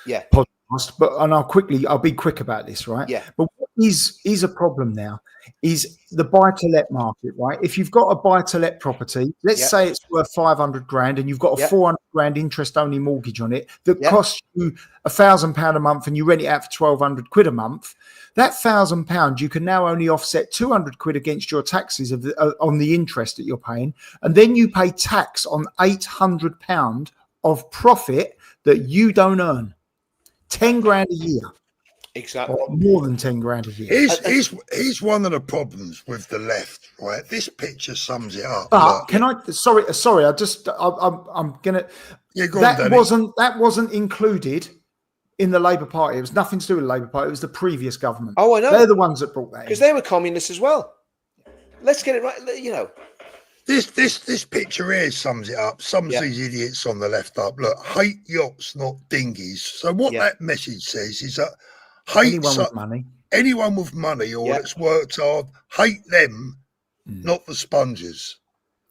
podcast, but I'll be quick about this, right? Yeah. But what is a problem now is the buy-to-let market, right? If you've got a buy-to-let property, let's say it's worth 500 grand and you've got a 400 grand interest-only mortgage on it that costs you £1,000 a month and you rent it out for 1,200 quid a month, that £1,000 you can now only offset 200 quid against your taxes on the interest that you're paying. And then you pay tax on £800 of profit that you don't earn. 10 grand a year. Exactly. Or more than 10 grand a year. Here's one of the problems with the left, right? This picture sums it up. But sorry, I'm gonna. Yeah, go that on, that wasn't included in the Labour Party. It was nothing to do with the Labour Party. It was the previous government. Oh, I know. They're the ones that brought that in. Because they were communists as well. Let's get it right. You know. This picture here sums it up. Sums these idiots on the left up. Look, hate yachts, not dinghies. So what that message says is that hate anyone with money or that's worked hard, hate them, not the sponges.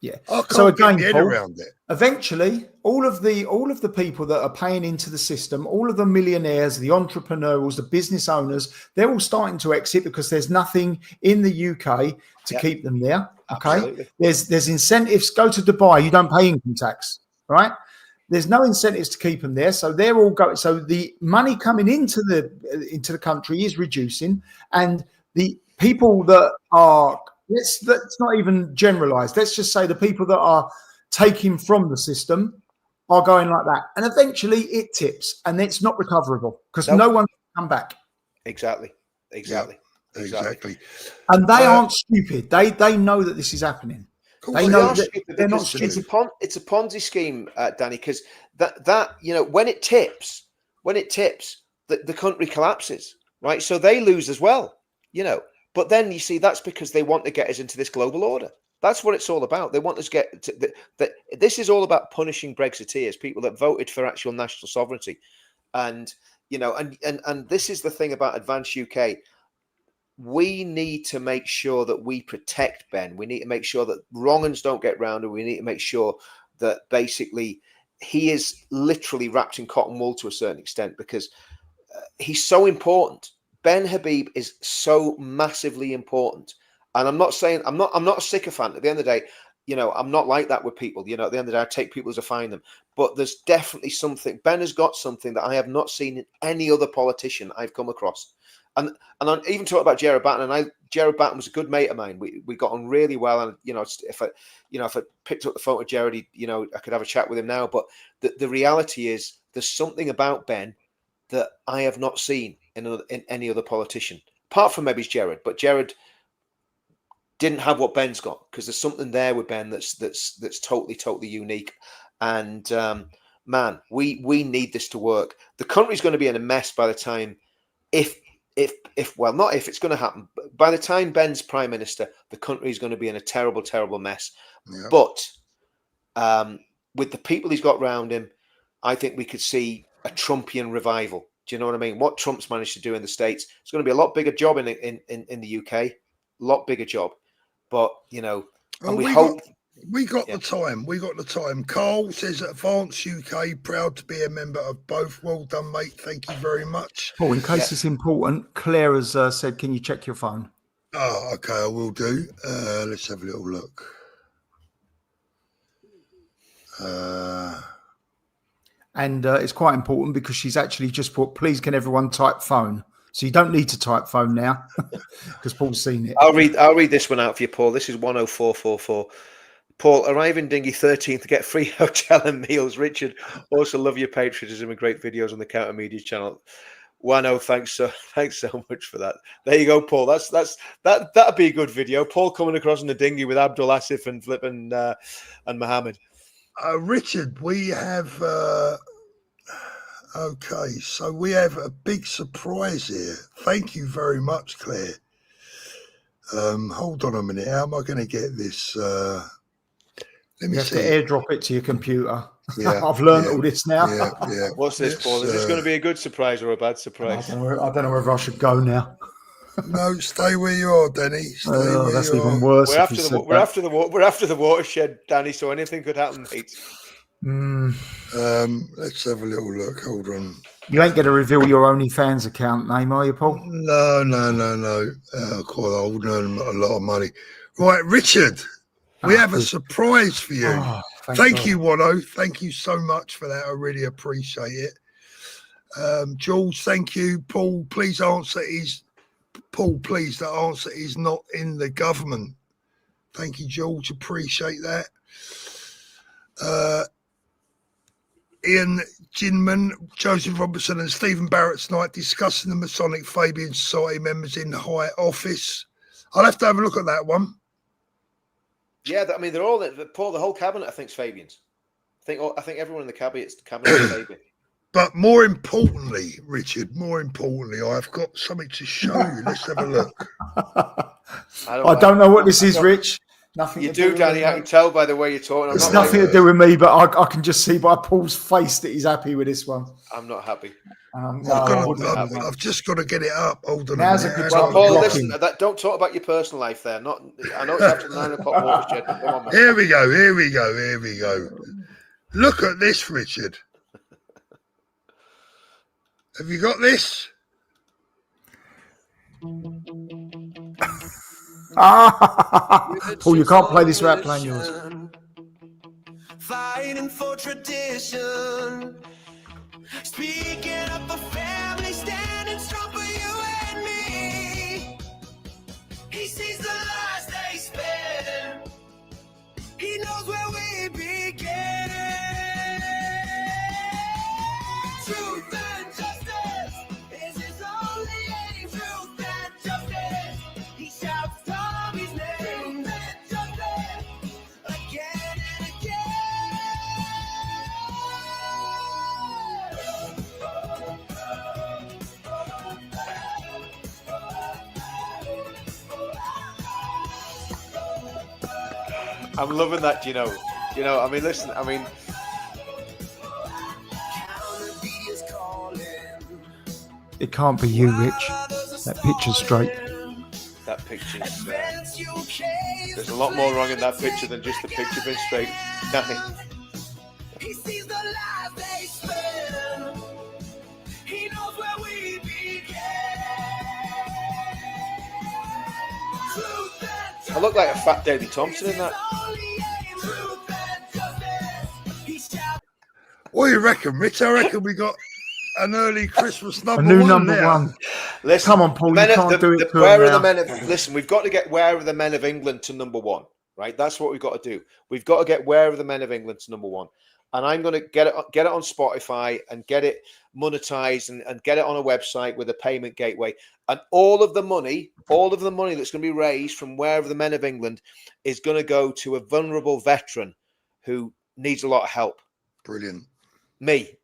Yeah. I can't get my head around it. Eventually, all of the people that are paying into the system, all of the millionaires, the entrepreneurs, the business owners, they're all starting to exit because there's nothing in the UK to keep them there. Okay. Absolutely. There's incentives. Go to Dubai, you don't pay income tax, right? There's no incentives to keep them there, so they're all going. So the money coming into the country is reducing, and the people that are let's not even generalize. Let's just say the people that are taking from the system are going like that, and eventually it tips, and it's not recoverable because no one can come back. Exactly. And they aren't stupid. They know that this is happening. They know that they're not stupid. It's a Ponzi scheme, Danny, because that when it tips, the country collapses, right? So they lose as well, But then you see that's because they want to get us into this global order. That's what it's all about. They want us to get to this is all about punishing Brexiteers, people that voted for actual national sovereignty, and this is the thing about Advance UK. We need to make sure that we protect Ben. We need to make sure that wrong uns don't get round, and we need to make sure that basically he is literally wrapped in cotton wool to a certain extent because he's so important. Ben Habib is so massively important, and I'm not a sycophant. At the end of the day, I'm not like that with people. At the end of the day, I take people as I find them. But there's definitely something. Ben has got something that I have not seen in any other politician I've come across. And I'm even talking about Gerard Batten, and Gerard Batten was a good mate of mine. We got on really well, and if I picked up the phone with Gerard, I could have a chat with him now. But the reality is, there's something about Ben that I have not seen in any other politician, apart from maybe Gerard. But Gerard didn't have what Ben's got, because there's something there with Ben that's totally unique. And man, we need this to work. The country's going to be in a mess by the time, it's going to happen. By the time Ben's Prime Minister, the country is going to be in a terrible, terrible mess. Yeah. But with the people he's got around him, I think we could see a Trumpian revival. Do you know what I mean? What Trump's managed to do in the States, it's going to be a lot bigger job in the UK, a lot bigger job. But, we got the time. We got the time. Carl says Advance UK, proud to be a member of both. Well done, mate. Thank you very much. Oh, in case it's important, Claire has said, can you check your phone? Oh, okay, I will do. Let's have a little look. And it's quite important because she's actually just put, please can everyone type phone? So you don't need to type phone now because Paul's seen it. I'll read this one out for you, Paul. This is 10444. Paul, arrive in Dinghy 13 to get free hotel and meals. Richard, also love your patriotism and great videos on the Counter Media channel. Wano, thanks so much for that. There you go, Paul. That'd be a good video. Paul coming across in the dinghy with Abdul Asif and Flippin and Mohammed. Richard, we have okay, so we have a big surprise here. Thank you very much, Claire. Hold on a minute. How am I going to get this? Let me see. You have to airdrop it to your computer. Yeah, I've learned all this now. Yeah. What's this, Paul? Is this going to be a good surprise or a bad surprise? I don't know whether I should go now. No, stay where you are, Danny. That's even worse. We're after the watershed, Danny. So anything could happen, mate. Let's have a little look. Hold on. You ain't going to reveal your OnlyFans account name, are you, Paul? No. Quite old, earn a lot of money. Right, Richard, we have a surprise for you. Thank you, Wano. Thank you so much for that. I really appreciate it. Jules, thank you. Paul, please answer. The answer is not in the government. Thank you, George. Appreciate that. Ian Ginman, Joseph Robertson, and Stephen Barrett tonight discussing the Masonic Fabian Society members in the High Office. I'll have to have a look at that one. Yeah, I mean, they're all Paul. The whole cabinet, I think, is Fabians. I think everyone in the cabinet is Fabian. But more importantly, Richard, I've got something to show you. Let's have a look. I don't know what this is, Rich. Nothing. You do, Danny. I can tell by the way you're talking. It's nothing to do with me, but I can just see by Paul's face that he's happy with this one. I'm not happy. I've just got to get it up. Hold on. Now's a good time. Paul, listen. Don't talk about your personal life there. I know it's after 9 o'clock watershed. Come on, man. Here we go. Look at this, Richard. Have you got this? Paul, you can't play this without playing yours. Fighting for tradition, speaking up for family, standing strong for you and me. He sees the lies they spend. He knows where we begin. Truth and justice is his only aim. Truth and justice. He shouts Tommy's name. Truth and justice. Again and again. I'm loving that, you know. I mean, listen, It can't be you, Rich. That picture's straight. That picture's... there's a lot more wrong in that picture than just the picture being straight. Danny. He sees the lies they spend. He knows where we began. I look like a fat Davy Thompson in that. What do you reckon, Rich? I reckon we got an early Christmas number one. A new one number now. one. Listen, come on, Paul, you can't do it. Listen, we've got to get Where Are the Men of England to number one, right? That's what we've got to do. We've got to get Where Are the Men of England to number one. And I'm going to get it on Spotify and get it monetized and get it on a website with a payment gateway. And all of the money that's going to be raised from Where Are the Men of England is going to go to a vulnerable veteran who needs a lot of help. Brilliant. Me.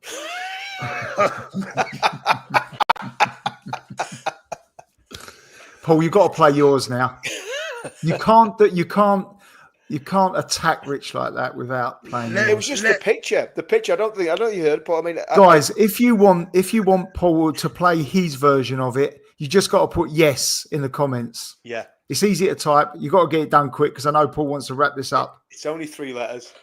Paul, you've got to play yours now. You can't attack Rich like that without playing. It was just the picture. The picture. I don't know you heard, Paul. I mean, guys, if you want Paul to play his version of it, you just got to put yes in the comments. Yeah, it's easy to type. You got to get it done quick because I know Paul wants to wrap this up. It's only 3 letters.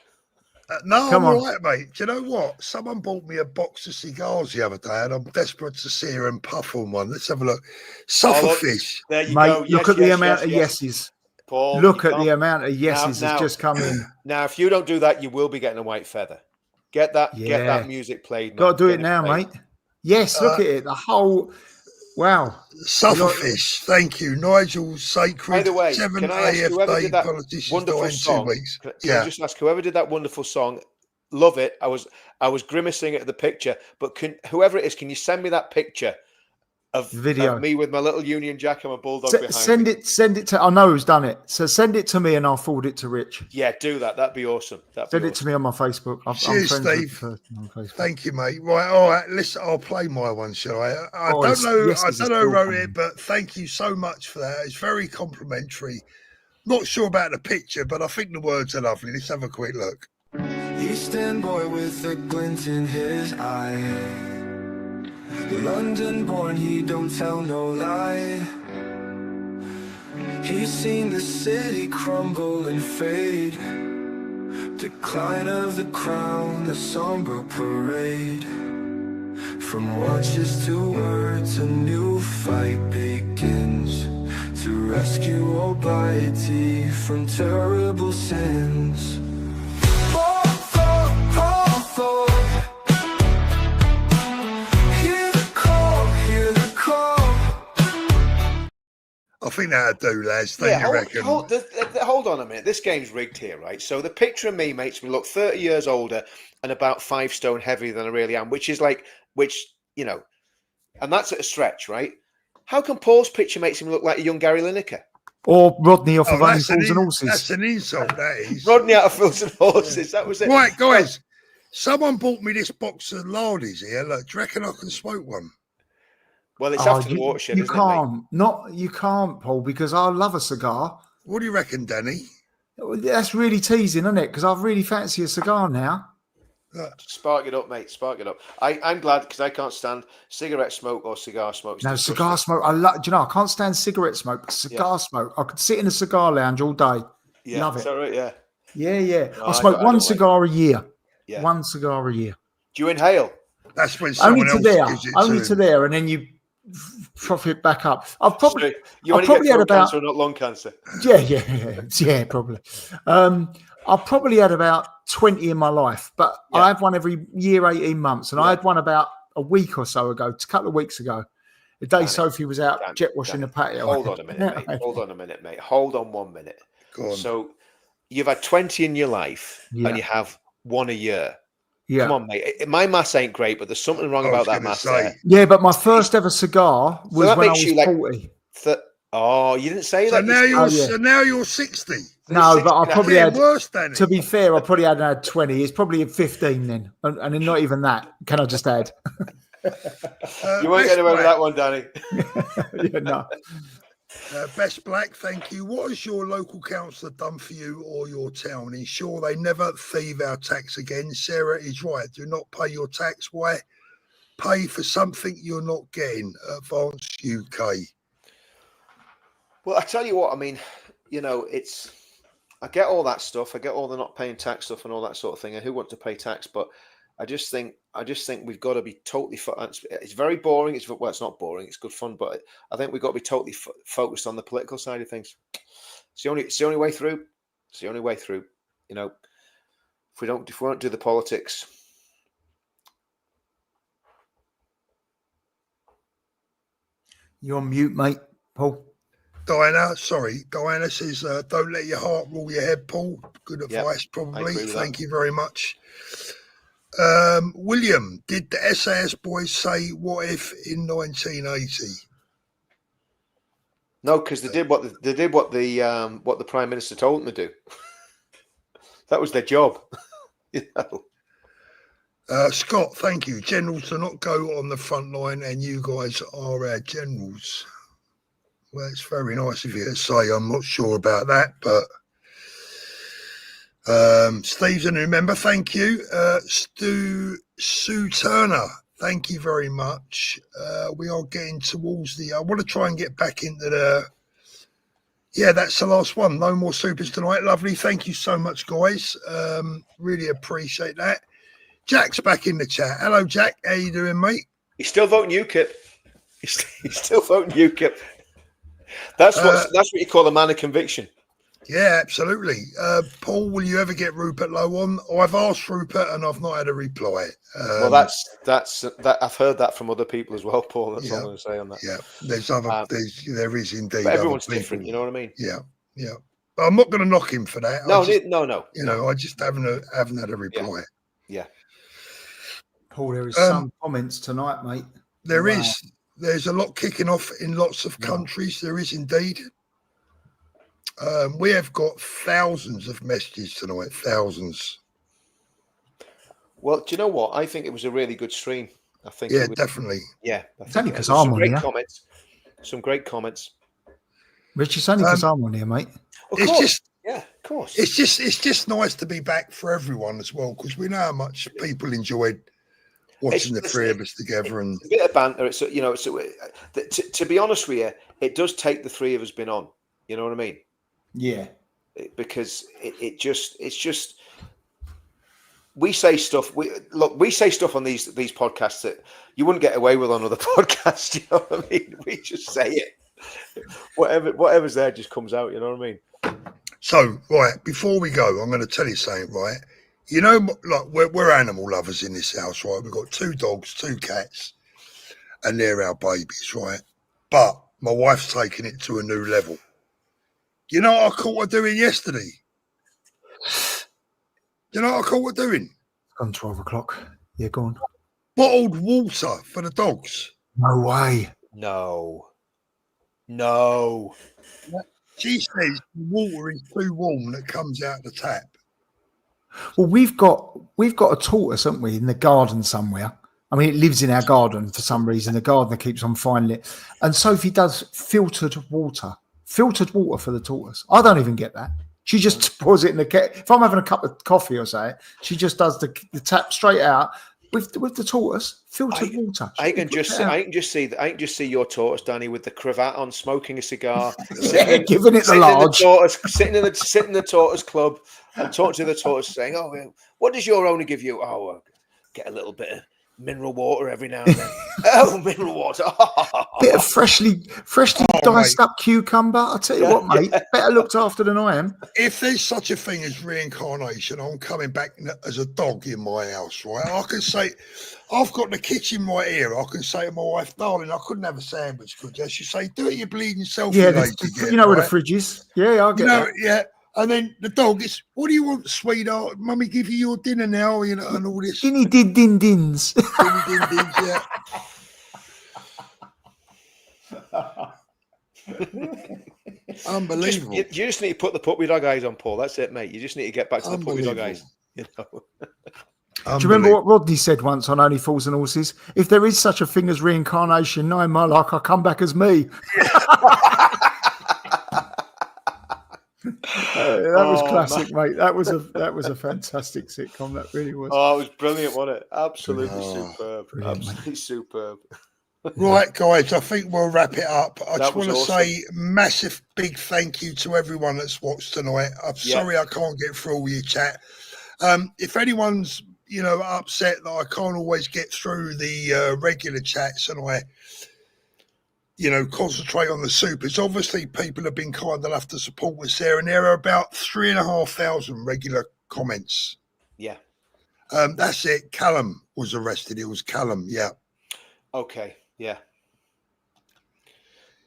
No, I'm all right, mate. Do you know what? Someone bought me a box of cigars the other day, and I'm desperate to see her and puff on one. Let's have a look. Sufferfish. There you mate, go. Look at the amount of yeses. Paul, look at the amount of yeses now, that's just come in. Now, if you don't do that, you will be getting a white feather. Get that music played. Got to do it now, mate. Yes, look at it. The whole... Wow. Sufferfish. Thank you. Nigel Sacred. By the way, 7 can I ask whoever did that wonderful song? Can I just ask whoever did that wonderful song? Love it. I was grimacing at the picture, but whoever it is, can you send me that picture of me with my little Union Jack and my bulldog behind me? Send it to... I know who's done it. So send it to me and I'll forward it to Rich. Yeah, do that. That'd be awesome. Send it to me on my Facebook. Cheers, Steve. Thank you, mate. Right, all right. Listen, I'll play my one, shall I? I don't know who wrote it, but thank you so much for that. It's very complimentary. Not sure about the picture, but I think the words are lovely. Let's have a quick look. Eastern boy with a glint in his eye. London born, he don't tell no lie. He's seen the city crumble and fade. Decline of the crown, the somber parade. From watches to words, a new fight begins to rescue almighty from terrible sins. Fall, fall, fall, fall. Hear the call, hear the call. I think that'll do, lads. Don't you reckon? Hold on a minute. This game's rigged here, right? So the picture of me makes me look 30 years older and about 5 stone heavier than I really am, which, you know, and that's at a stretch, right? How come Paul's picture makes him look like a young Gary Lineker? Or Rodney off of Only Fools and Horses. That's an insult, that is. Rodney out of Fools and Horses. That was it. Right, guys. Someone bought me this box of lardies here. Look, do you reckon I can smoke one? Well, it's after the watershed, isn't it, you can't, Paul, because I love a cigar. What do you reckon, Danny? That's really teasing, isn't it? Because I really fancy a cigar now. Spark it up, mate. Spark it up. I'm glad because I can't stand cigarette smoke or cigar smoke. No, cigar smoke. I can't stand cigarette smoke, but cigar smoke. I could sit in a cigar lounge all day. Yeah, love it. Is that right? Yeah. Yeah. No, I smoke one cigar a year. Yeah. One cigar a year. Do you inhale? That's when someone else gives it only to there, and then you froth it back up. I've probably get throat cancer, not lung cancer. Yeah, probably. I've probably had about 20 in my life, but I have one every year, 18 months. And I had one about a week or so ago, a couple of weeks ago, the day Sophie was out jet washing the patio. Hold on a minute, mate. Hold on 1 minute. Go on. So you've had 20 in your life and you have one a year. Yeah. Come on, mate. My maths ain't great, but there's something wrong about that maths there. Yeah, but my first ever cigar was when I was 40. You didn't say that. So now you're 60. No, but I probably had worse than to be fair, I probably hadn't had 20. It's probably 15 then. And then not even that. Can I just add? You won't get away with that one, Danny. Yeah, no. Best Black, thank you. What has your local councillor done for you or your town? Ensure they never thieve our tax again. Sarah is right. Do not pay your tax. Why? Pay for something you're not getting. Advance UK. Well, I tell you what, I mean, you know, I get all that stuff. I get all the not paying tax stuff and all that sort of thing. And who wants to pay tax? But I just think we've got to be totally. It's very boring. It's not boring. It's good fun, but I think we've got to be totally focused on the political side of things. It's the only way through. It's the only way through. You know, if we don't do the politics. You're on mute, mate, Paul. Diana says, don't let your heart rule your head, Paul. Good advice, probably. Thank you very much. William, did the SAS boys say what if in 1980? No, because they did what the Prime Minister told them to do. That was their job. You know. Scott, thank you. Generals do not go on the front line, and you guys are our generals. Well, it's very nice of you to say. I'm not sure about that, but Steve's a new member. Thank you. Sue Turner, thank you very much. We are getting towards I want to try and get back into that's the last one. No more supers tonight. Lovely. Thank you so much, guys. Really appreciate that. Jack's back in the chat. Hello, Jack. How you doing, mate? He's still voting UKIP. He's still voting UKIP. That's what you call a man of conviction. Yeah, absolutely. Paul, will you ever get Rupert Lowe on? I've asked Rupert and I've not had a reply. Well, that's I've heard that from other people as well, Paul. That's all I'm going to say on that. Yeah, there is indeed. But everyone's different, you know what I mean? Yeah. But I'm not going to knock him for that. No. You know, I just haven't had a reply. Yeah. Paul, there is some comments tonight, mate. There is. There's a lot kicking off in lots of countries. There is indeed. We have got thousands of messages tonight. Thousands. Well, do you know what? I think it was a really good stream. I think. Yeah, definitely. Yeah. It's only because I'm on here. Some great comments. Rich, it's only because I'm on here, mate. Of course. It's just nice to be back for everyone as well, because we know how much people enjoyed watching the three of us together and a bit of banter. To be honest with you, it does take the three of us being on. You know what I mean? Yeah. Because it's just we say stuff. We say stuff on these podcasts that you wouldn't get away with on other podcasts. You know what I mean? We just say it. Whatever's there just comes out. You know what I mean? So, right, before we go, I'm going to tell you something, right? You know, like we're animal lovers in this house, right? We've got 2 dogs, 2 cats, and they're our babies, right? But my wife's taken it to a new level. You know what I caught her doing yesterday? You know what I caught her doing? On 12 o'clock. Yeah, go on. Bottled water for the dogs. No way. No. She says the water is too warm that comes out the tap. Well, we've got a tortoise, haven't we, in the garden somewhere? I mean, it lives in our garden for some reason. The gardener keeps on finding it. And Sophie does filtered water for the tortoise. I don't even get that. She just pours it in the kettle. If I'm having a cup of coffee or something, she just does the tap straight out with the tortoise, filtered water. I can just see your tortoise, Danny, with the cravat on, smoking a cigar, giving it the large. Sitting in the tortoise club and talking to the tortoise, saying, "Oh, what does your owner give you? Oh, I'll get a little bit of mineral water every now and then." Oh, mineral water. Bit of freshly diced up cucumber. I tell you what, mate, better looked after than I am. If there's such a thing as reincarnation, I'm coming back as a dog in my house, right? I can say, I've got the kitchen right here. I can say to my wife, darling, I couldn't have a sandwich, could you? She say, do it your bleeding self. Yeah, you know where the fridge is. Yeah, I'll get that. Yeah. And then the dog is, what do you want, sweetheart? Mummy, give you your dinner now, you know, and all this. Dinny din dins. Yeah. Unbelievable. You just need to put the puppy dog eyes on, Paul. That's it, mate. You just need to get back to the puppy dog eyes. You know. Do you remember what Rodney said once on Only Fools and Horses? If there is such a thing as reincarnation, no, in my life, I'll come back as me. That was classic, mate. That was a fantastic sitcom. That really was. Oh, it was brilliant, wasn't it? Absolutely superb. Absolutely superb. Right, guys, I think we'll wrap it up. I just want to say massive big thank you to everyone that's watched tonight. I'm sorry I can't get through all your chat. If anyone's upset that I can't always get through the regular chats and I concentrate on the supers, obviously people have been kind enough to support us there, and there are about 3,500 regular comments. Yeah. That's it. Callum was arrested. It was Callum. Yeah. Okay. Yeah.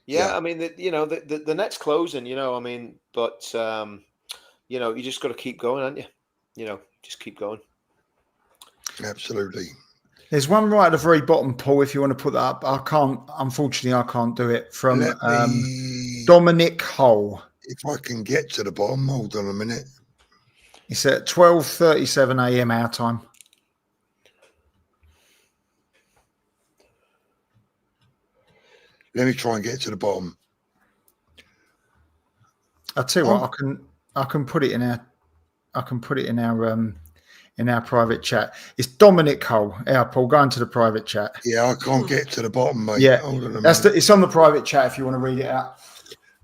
I mean, the net's closing, I mean, but, you just got to keep going, haven't you? Just keep going. Absolutely. There's one right at the very bottom, Paul, if you want to put that up. Unfortunately, I can't do it. From Dominic Hull. If I can get to the bottom, hold on a minute. It's at 12:37 a.m. our time. Let me try and get to the bottom. I'll tell you what, I can put it in our private chat. It's Dominic Hull. Yeah, Paul, go into the private chat. Yeah, I can't get to the bottom, mate. Yeah, hold on a minute. It's on the private chat if you want to read it out.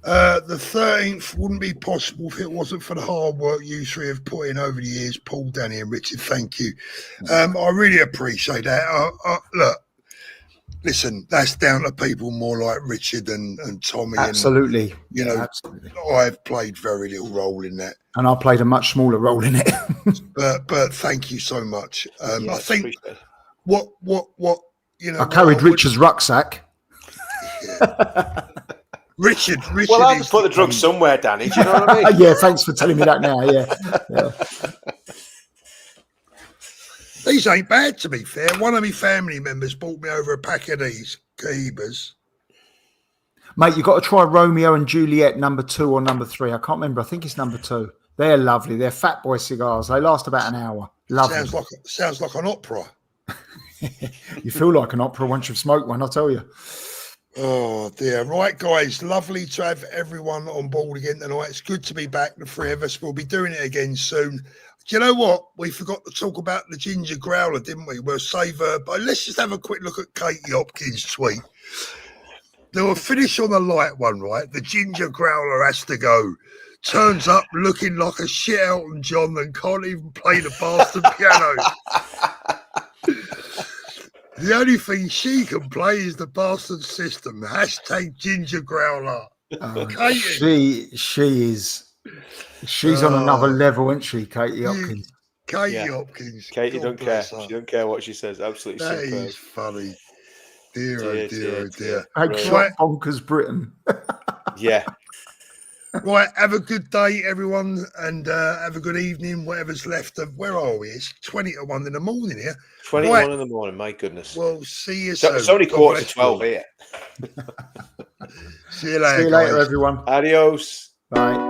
The 13th wouldn't be possible if it wasn't for the hard work you three have put in over the years. Paul, Danny, and Richard, thank you. I really appreciate that. Look, listen, that's down to people more like Richard and Tommy. Absolutely. And, absolutely. I've played very little role in that. And I played a much smaller role in it. but thank you so much. I think what I carried Richard's rucksack. Yeah. Richard. Well, I had to put the drugs somewhere, Danny. Do you know what I mean? Yeah, thanks for telling me that now. Yeah. These ain't bad, to be fair. One of my family members bought me over a pack of these Cohibas. Mate, you've got to try Romeo and Juliet number 2 or number 3. I can't remember. I think it's number 2. They're lovely. They're Fat Boy cigars. They last about an hour. Lovely. Sounds like an opera. You feel like an opera once you've smoked one, I'll tell you. Oh, dear. Right, guys. Lovely to have everyone on board again tonight. It's good to be back, the 3 of us. We'll be doing it again soon. Do you know what? We forgot to talk about the ginger growler, didn't we? We'll save her. But let's just have a quick look at Katie Hopkins' tweet. They'll finish on the light one, right? The ginger growler has to go. turns up looking like a shit Elton John and can't even play the bastard piano. The only thing she can play is the bastard system. Hashtag Ginger Growler. She's on another level, isn't she, Katie Hopkins? Katie Hopkins. Katie don't care. She don't care what she says. Absolutely that superb. Is funny. Dear, oh dear. Right. Bonkers Britain. Yeah. Right, have a good day, everyone, and have a good evening, whatever's left of. Where are we? It's 20 to 1 in the morning here. 20 to 1 in the morning, my goodness. Well, see you soon. It's only quarter to 12 here. See you later, See you later, everyone. Adios. Bye.